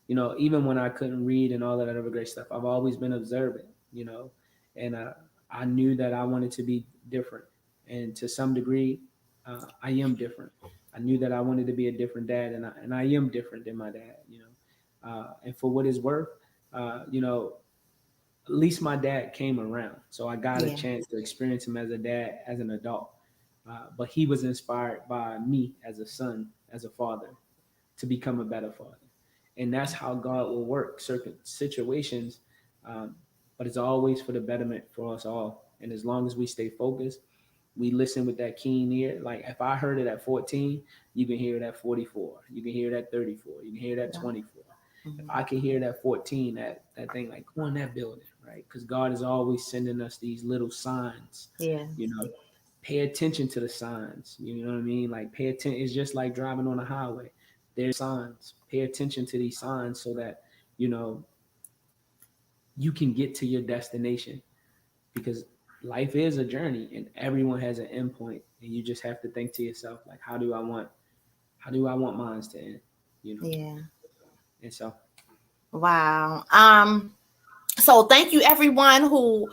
even when I couldn't read and all that other great stuff, I've always been observant, and I knew that I wanted to be different. And to some degree, I am different. I knew that I wanted to be a different dad, and I am different than my dad. And for what it's worth, at least my dad came around. So I got a Yeah. chance to experience him as a dad, as an adult. But he was inspired by me as a son, as a father, to become a better father. And that's how God will work certain situations. Um, but it's always for the betterment for us all. And as long as we stay focused, we listen with that keen ear. Like if I heard it at 14, you can hear it at 44. You can hear it at 34. You can hear it at Yeah. 24. If Mhm. I can hear it at 14, that thing like go in that building, right? Because God is always sending us these little signs, Yeah. you know. Pay attention to the signs. You know what I mean? Like pay attention. It's just like driving on a highway. There's signs. Pay attention to these signs so that you know you can get to your destination, because life is a journey and everyone has an endpoint, and you just have to think to yourself like, how do I want mine to end, you know? Yeah. And so Wow. So thank you everyone who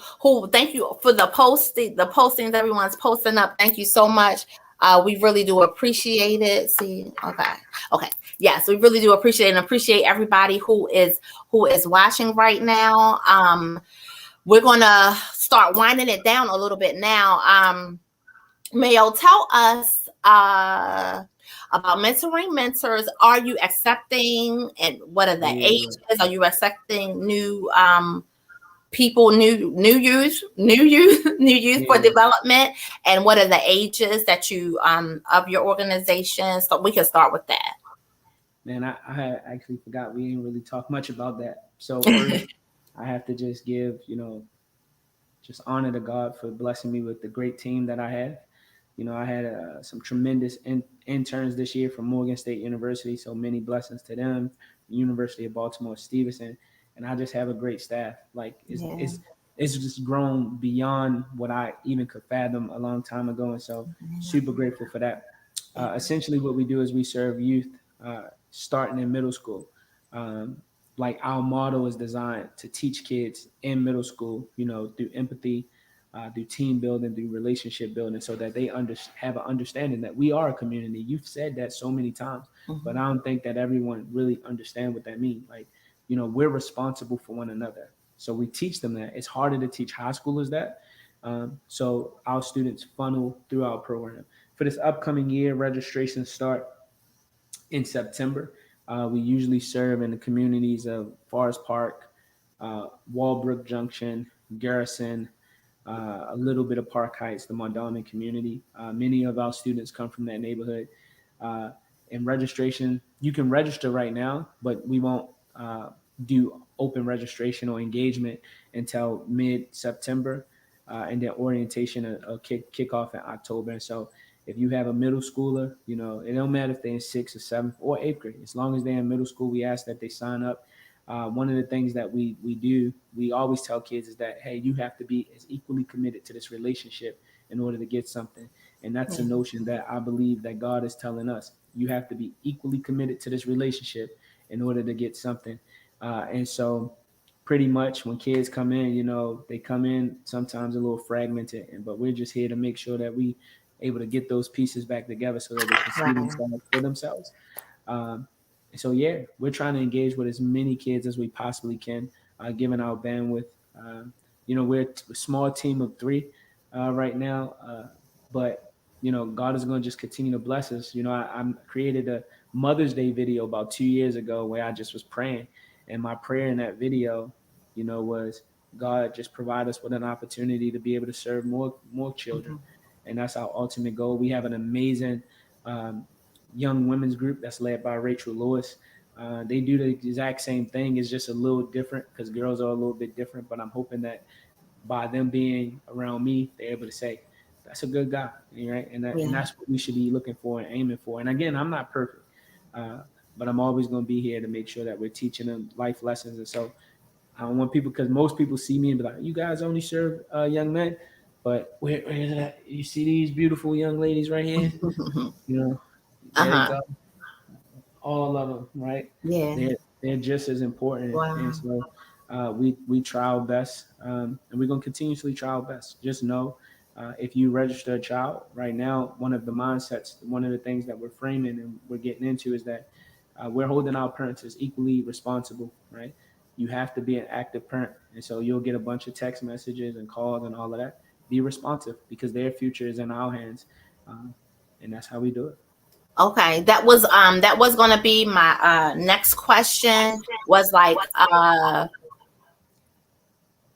thank you for the postings everyone's posting up. Thank you so much. We really do appreciate it. See, okay. Okay. Yes, we really do appreciate everybody who is watching right now. We're gonna start winding it down a little bit now. Mayo, tell us about mentoring mentors. Are you accepting, and what are the yeah, ages? Are you accepting new people, new youth, new youth for yeah, development? And what are the ages that you of your organization? So we can start with man, I had actually forgot we didn't really talk much about that. So that. first, I have to just give just honor to God for blessing me with the great team that I have. I had some tremendous interns this year from Morgan State University, so many blessings to them. University of Baltimore Stevenson, and I just have a great staff. Like it's Yeah. it's it's just grown beyond what I even could fathom a long time ago, and so super grateful for that. Yeah. Essentially, what we do is we serve youth starting in middle school. Um, like our model is designed to teach kids in middle school, through empathy, through team building, through relationship building, so that they have an understanding that we are a community. You've said that so many times, but I Mhm. don't think that everyone really understand what that means. Like, we're responsible for one another. So we teach them that. It's harder to teach high schoolers that. So our students funnel through our program. For this upcoming year, registrations start in September. We usually serve in the communities of Forest Park, Walbrook Junction, Garrison, a little bit of Park Heights, the Mondawmin community. Many of our students come from that neighborhood. Uh, and registration, you can register right now, but we won't uh, do open registration or engagement until mid-September, and then orientation will kick off in October. And so if you have a middle schooler, it don't matter if they're in sixth or seventh or eighth grade. As long as they're in middle school, we ask that they sign up. One of the things that we do, we always tell kids is that, hey, you have to be as equally committed to this relationship in order to get something. And that's a Yeah. notion that I believe that God is telling us. You have to be equally committed to this relationship in order to get something. And so pretty much when kids come in, they come in sometimes a little fragmented, but we're just here to make sure that we able to get those pieces back together so that they can see Right. themselves for themselves. Um, and so, yeah, we're trying to engage with as many kids as we possibly can, given our bandwidth. We're a small team of three right now, but God is going to just continue to bless us. I created a Mother's Day video about 2 years ago where I just was praying, and my prayer in that video, was God just provide us with an opportunity to be able to serve more children, Mhm. and that's our ultimate goal. We have an amazing um, young women's group that's led by Rachel Lewis. They do the exact same thing. It's just a little different because girls are a little bit different. But I'm hoping that by them being around me, they're able to say, "That's a good guy," right? And Yeah. that's what we should be looking for and aiming for. And again, I'm not perfect, uh, but I'm always going to be here to make sure that we're teaching them life lessons. And so I don't want people, because most people see me and be like, "You guys only serve young men," but where is that? You see these beautiful young ladies right here? You know, there they Uh-huh. go, all of them, right? Yeah. They're just as important, and Wow. so we try our best, and we're gonna continuously try our best. Just know, if you register a child right now, one of the mindsets, one of the things that we're framing and we're getting into is that we're holding our parents as equally responsible, right? You have to be an active parent, and so you'll get a bunch of text messages and calls and all of that. Be responsive because their future is in our hands, uh, and that's how we do it. Okay, that was going to be my next question, was like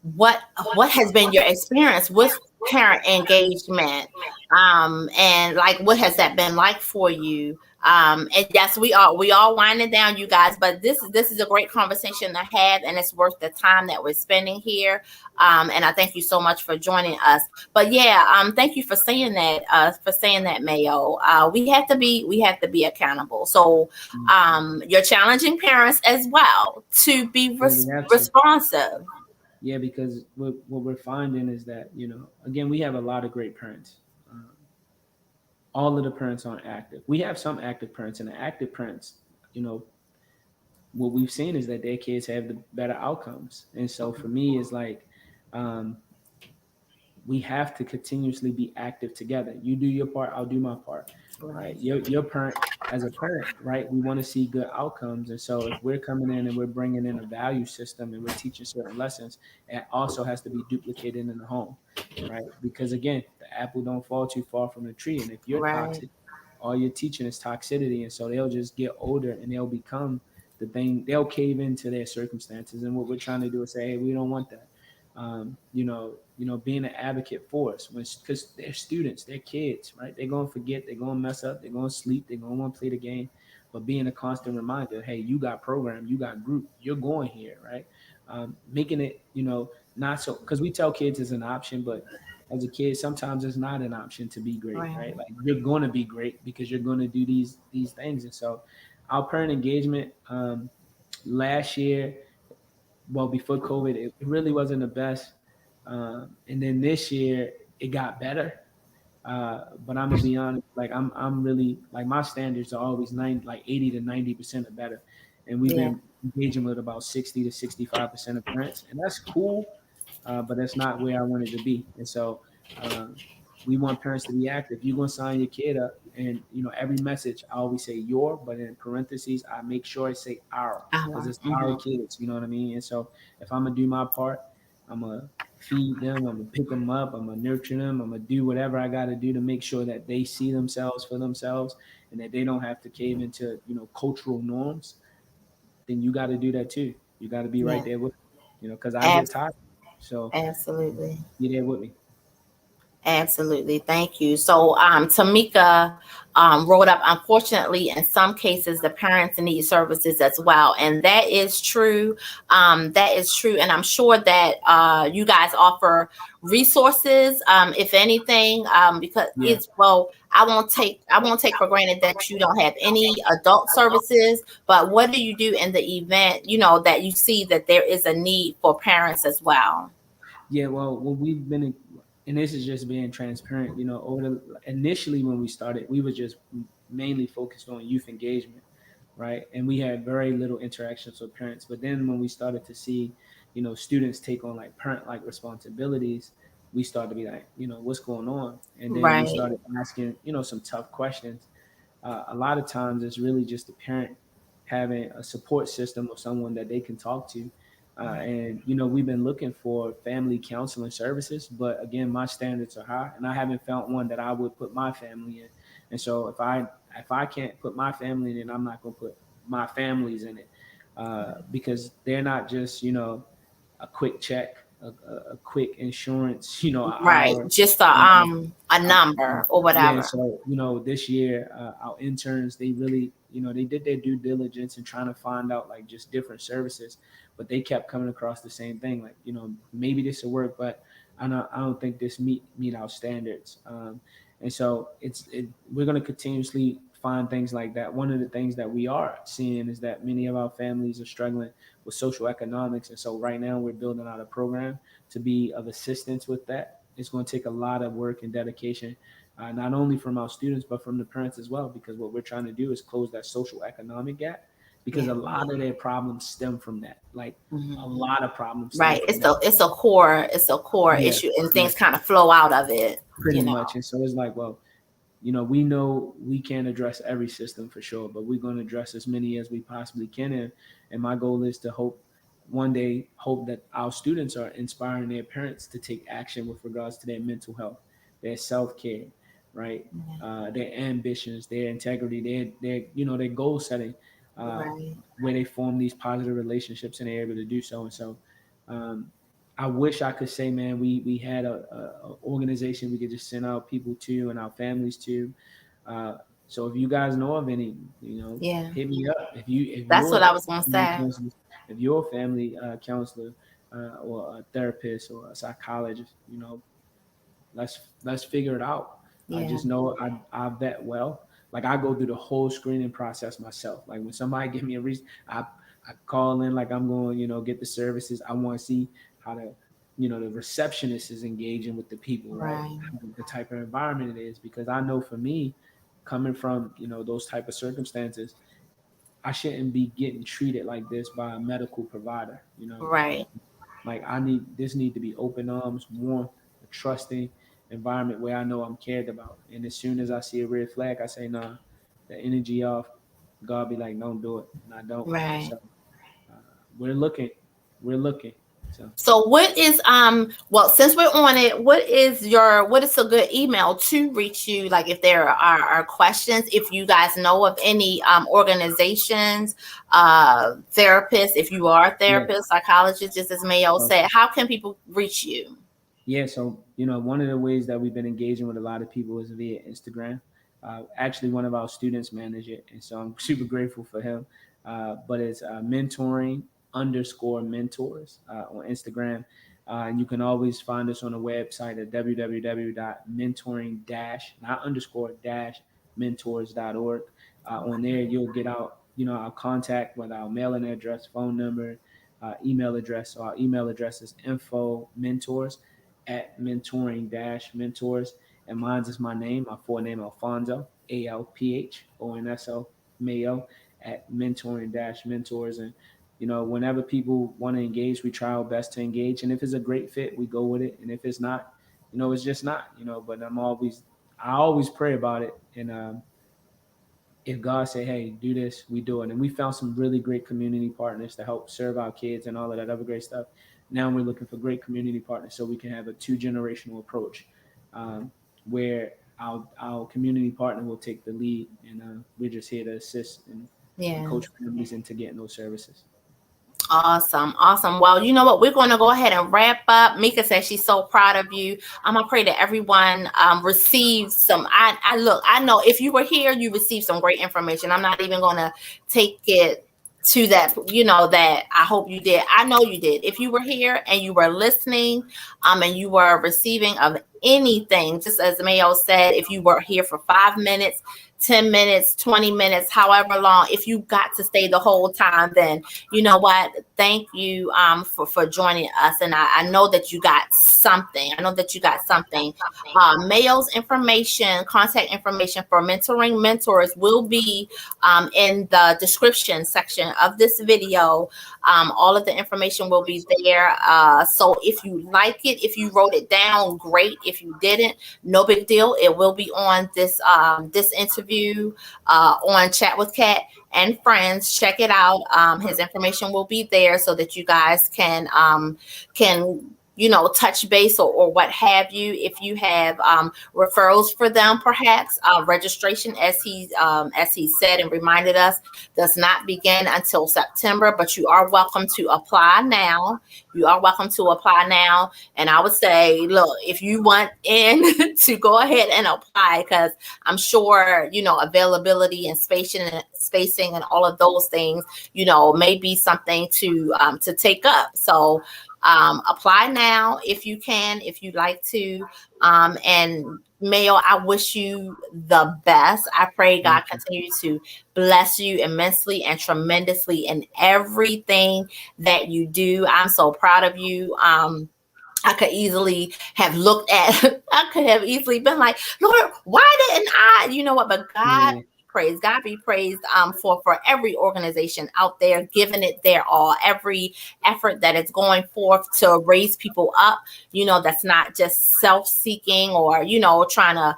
what what has been your experience with parent engagement, and like what has that been like for you? And yes, we all winding down, you guys, but this is a great conversation to have, and it's worth the time that we're spending here. And I thank you so much for joining us. But yeah, thank you for saying that, Mayo. We have to be accountable. So you're challenging parents as well to be Yeah, we have to. responsive. Yeah, because what we're finding is that, again, we have a lot of great parents. All of the parents aren't active. We have some active parents, and the active parents, you know, what we've seen is that their kids have the better outcomes. And so for me, it's like, um, we have to continuously be active together. You do your part, I'll do my part, right? Right. Your parent, as a parent, right? We want to see good outcomes, and so if we're coming in and we're bringing in a value system and we're teaching certain lessons, it also has to be duplicated in the home, right? Because again, the apple don't fall too far from the tree, and if you're Right. toxic, all you're teaching is toxicity, and so they'll just get older and they'll become the thing. They'll cave into their circumstances, and what we're trying to do is say, hey, we don't want that. Being an advocate for us, because they're students, they're kids, right? They're gonna forget, they're gonna mess up, they're gonna sleep, they're gonna want to play the game, but being a constant reminder, hey, you got program, you got group, you're going here, right? Making it, not so, because we tell kids it's an option, but as a kid, sometimes it's not an option to be great, Right. right? Like you're gonna be great because you're gonna do these things, and so our parent engagement last year, well, before COVID, it really wasn't the best. And then this year it got better. But I'm gonna be honest, like I'm really, like, my standards are always 80 to 90% or better, and we've Yeah. been engaging with about 60 to 65% of parents, and that's cool, but that's not where I wanted to be. And so um, we want parents to be active. You're gonna sign your kid up, and every message I always say your, but in parentheses I make sure I say our, because Our. it's our kids. You know what I mean? And so if I'm gonna do my part, I'm gonna feed them, I'm gonna pick them up, I'm gonna nurture them, I'm gonna do whatever I got to do to make sure that they see themselves for themselves and that they don't have to cave into cultural norms. Then you got to do that too. You got to be right Yeah. there with because I get Abs- tired. So absolutely. be there with me. Absolutely. Thank you. So, Tamika wrote up, unfortunately, in some cases, the parents need services as well. And that is true. That is true. And I'm sure that you guys offer resources, if anything, because Yeah. I won't take for granted that you don't have any adult services, but what do you do in the event, that you see that there is a need for parents as well? Yeah, well, what we've been, and this is just being transparent, initially when we started, we were just mainly focused on youth engagement, right? And we had very little interactions with parents. But then when we started to see, students take on like parent-like responsibilities, we started to be like, what's going on? And then we Right. started asking, some tough questions. A lot of times it's really just a parent having a support system of someone that they can talk to. And we've been looking for family counseling services, but again, my standards are high, and I haven't found one that I would put my family in. And so if I can't put my family in it, I'm not going to put my families in it, because they're not just a quick check. a quick insurance, an Right. hour. Just And, a uh, number or yeah, and whatever. so this year, our interns, they really, they did their due diligence and trying to find out like just different services, but they kept coming across the same thing, like maybe this will work, but I don't think this meet our standards. And so we're going to continuously find things like that. One of the things that we are seeing is that many of our families are struggling with social economics, and so right now we're building out a program to be of assistance with that. It's going to take a lot of work and dedication, not only from our students but from the parents as well, because what we're trying to do is close that social economic gap, because Yeah. a lot of their problems stem from that. Like a Hmm. lot of problems stem Right. from that. It's a core Yeah, issue, and yeah, things kind of flow out of it. pretty You know. much. And so it's like, well, we know we can't address every system for sure, but we're going to address as many as we possibly can. And my goal is to one day hope that our students are inspiring their parents to take action with regards to their mental health, their self care, right? Their ambitions, their integrity, their goal setting, uh, Right. where they form these positive relationships and they're able to do so. And so, um, I wish I could say, man, we had a organization we could just send our people to and our families to. Uh, so if you guys know of any, Yeah. hit me up. If That's what you're I was gonna family say. counselor, if you're a family counselor or a therapist or a psychologist, let's figure it out. I Yeah. just know I vet well. Like I go through the whole screening process myself. Like when somebody give me a reason, I call in like I'm going, get the services. I want to see how the receptionist is engaging with the people, right? Right. The type of environment it is, because I know for me, coming from those type of circumstances, I shouldn't be getting treated like this by a medical provider. Right. Like this need to be open arms, warm, a trusting environment where I know I'm cared about. And as soon as I see a red flag, I say, nah, the energy off. God be like, don't do it, and I don't. And Right. so uh, we're looking. So So what is well, since we're on it, what is a good email to reach you? Like if there are questions, if you guys know of any organizations, therapists, if you are a yeah, therapist, psychologist, just as Mayo okay. said, how can people reach you? Yeah, so one of the ways that we've been engaging with a lot of people is via Instagram. Actually, one of our students manage it, and so I'm super grateful for him. But it's mentoring underscore mentors on Instagram. And you can always find us on the website at www.mentoring dash not underscore dash mentors.org. On there, you'll get out our contact with our mailing address, phone number, email address. So our email address is info mentors at mentoring dash mentors. And mine's is my name, my full name, Alphonso, Alphonso, Mayo, at mentoring dash mentors. And, whenever people want to engage, we try our best to engage. And if it's a great fit, we go with it. And if it's not, it's just not, but I always pray about it. And, if God say, hey, do this, we do it. And we found some really great community partners to help serve our kids and all of that other great stuff. Now we're looking for great community partners so we can have a 2 generational approach, where our community partner will take the lead, and we're just here to assist and Yeah. coach families into getting those services. Awesome. Awesome. Well, you know what? We're going to go ahead and wrap up. Mika says she's so proud of you. I'm going to pray that everyone receives some. I look, I know if you were here, you received some great information. I'm not even going to take it to that, that I hope you did. I know you did. If you were here and you were listening, and you were receiving of anything, just as Mayo said, if you were here for 5 minutes, 10 minutes, 20 minutes, however long, if you got to stay the whole time, then you know what? Thank you for joining us. And I know that you got something. I know that you got something. Mayo's information, contact information for mentoring mentors will be in the description section of this video. All of the information will be there. So if you like it, if you wrote it down, great. If you didn't, no big deal. It will be on this interview on Chat with Kat and Friends. Check it out. His information will be there so that you guys can touch base or what have you. If you have referrals for them, perhaps registration, as he said and reminded us, does not begin until September. But you are welcome to apply now. You are welcome to apply now. And I would say, look, if you want in, to go ahead and apply, because I'm sure availability and spacing and all of those things, may be something to take up. So apply now if you can, if you'd like to. And Mayo, I wish you the best. I pray God Thank you. continue to bless you immensely and tremendously in everything that you do. I'm so proud of you. I could easily have looked at, I could have easily been like, Lord, why didn't I? You know what? But Yeah. God be praised for every organization out there giving it their all, every effort that is going forth to raise people up, that's not just self-seeking or, trying to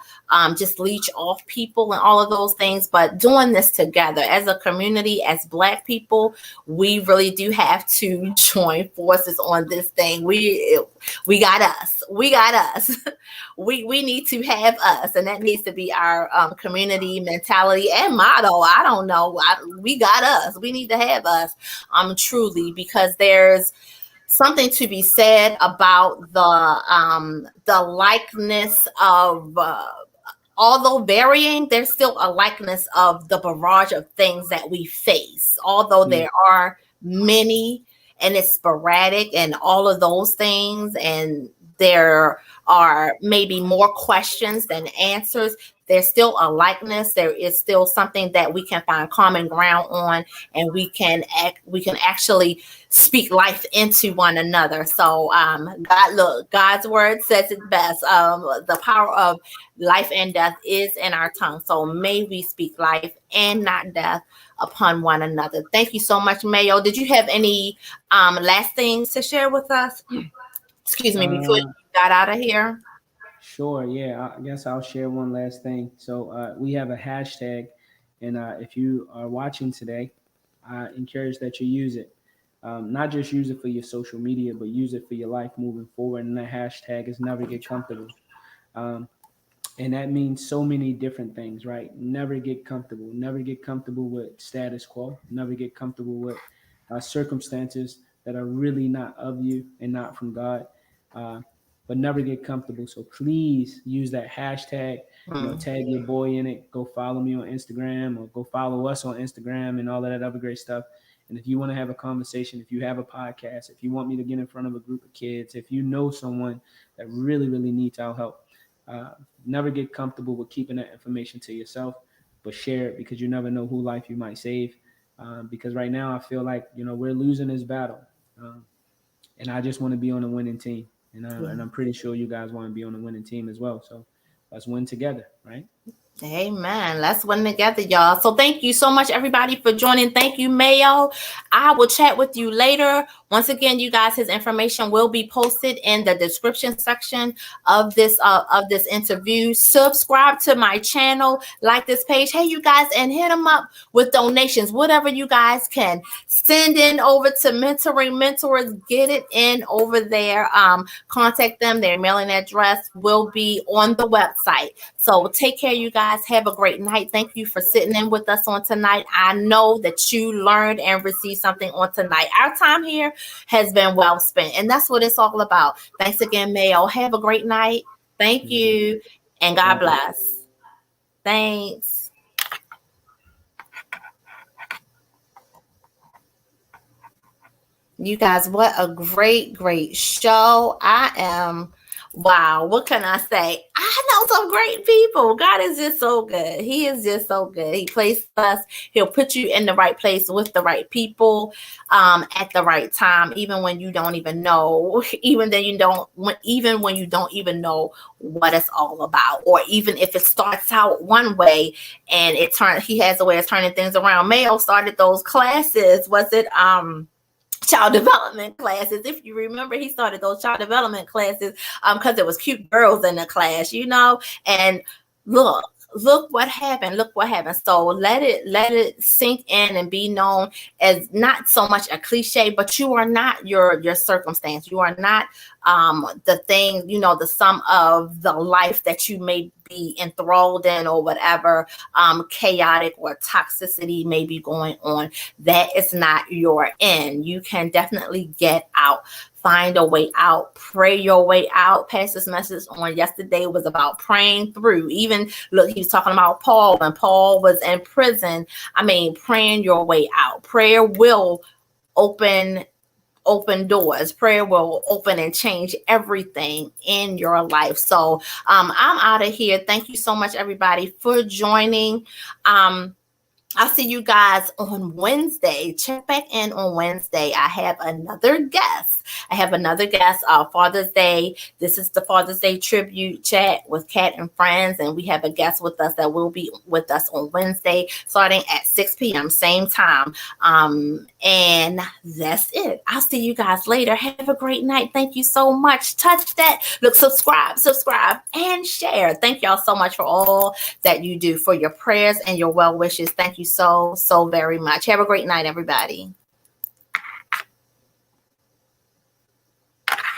just leech off people and all of those things, but doing this together as a community, as Black people. We really do have to join forces on this thing. We got us. We got us. We need to have us, and that needs to be our community mentality and motto. I don't know. We got us. We need to have us. Truly, because there's something to be said about the likeness of. Although varying, there's still a likeness of the barrage of things that we face. Although Yeah. there are many and it's sporadic and all of those things, and there are maybe more questions than answers, there's still a likeness. There is still something that we can find common ground on, and we can actually speak life into one another. So God's word says it best. The power of life and death is in our tongue. So may we speak life and not death upon one another. Thank you so much, Mayo. Did you have any last things to share with us? Excuse me, before you Uh, got out of here. sure. Yeah. I guess I'll share one last thing. So we have a hashtag, and if you are watching today, I encourage that you use it. Not just use it for your social media, but use it for your life moving forward. And that hashtag is never get comfortable. Um, and that means so many different things, right? Never get comfortable. Never get comfortable with status quo. Never get comfortable with circumstances that are really not of you and not from God. Uh, but never get comfortable. So please use that hashtag. Mm. Tag your boy in it. Go follow me on Instagram, or go follow us on Instagram and all of that other great stuff. And if you want to have a conversation, if you have a podcast, if you want me to get in front of a group of kids, if you know someone that really, really needs our help, uh, never get comfortable with keeping that information to yourself, but share it, because you never know who life you might save. Because right now I feel like we're losing this battle, and I just want to be on a winning team, and I'm pretty sure you guys want to be on a winning team as well. So let's win together, right? Amen. Let's win together, y'all. So thank you so much, everybody, for joining. Thank you, Mayo. I will chat with you later. Once again, you guys, his information will be posted in the description section of this interview. Subscribe to my channel, like this page. Hey, you guys, and hit them up with donations, whatever you guys can send in over to Mentoring Mentors. Get it in over there. Contact them. Their mailing address will be on the website. So take care, you guys. Have a great night. Thank you for sitting in with us on tonight. I know that you learned and received something on tonight. Our time here has been well spent, and that's what it's all about. Thanks again, Mayo. Have a great night. Thank Mhm. you, and God God bless. bless. Thanks. You guys, what a great show. Wow, what can I say? I know some great people. God is just so good. He is just so good. He placed us, he'll put you in the right place with the right people at the right time, even when you don't even know, even when you don't even know what it's all about, or even if it starts out one way and he has a way of turning things around. Mayo started those classes. Was it child development classes? If you remember, he started those child development classes because there was cute girls in the class, and look, look what happened. Look what happened. So let it sink in and be known as not so much a cliche, but you are not your circumstance. You are not the thing, the sum of the life that you may be enthralled in, or whatever chaotic or toxicity may be going on. That is not your end. You can definitely get out. Find a way out, pray your way out. Pastor's message on yesterday was about praying through. Even look, he was talking about Paul when Paul was in prison. I mean, praying your way out. Prayer will open doors. Prayer will open and change everything in your life. So I'm out of here. Thank you so much, everybody, for joining. I'll see you guys on Wednesday. Check back in on Wednesday. I have another guest. Father's Day. This is the Father's Day tribute chat with Kat and friends. And we have a guest with us that will be with us on Wednesday, starting at 6 p.m., same time. And that's it. I'll see you guys later. Have a great night. Thank you so much. Touch that. Look, subscribe, and share. Thank y'all so much for all that you do, for your prayers and your well wishes. Thank you so very much. Have a great night, everybody.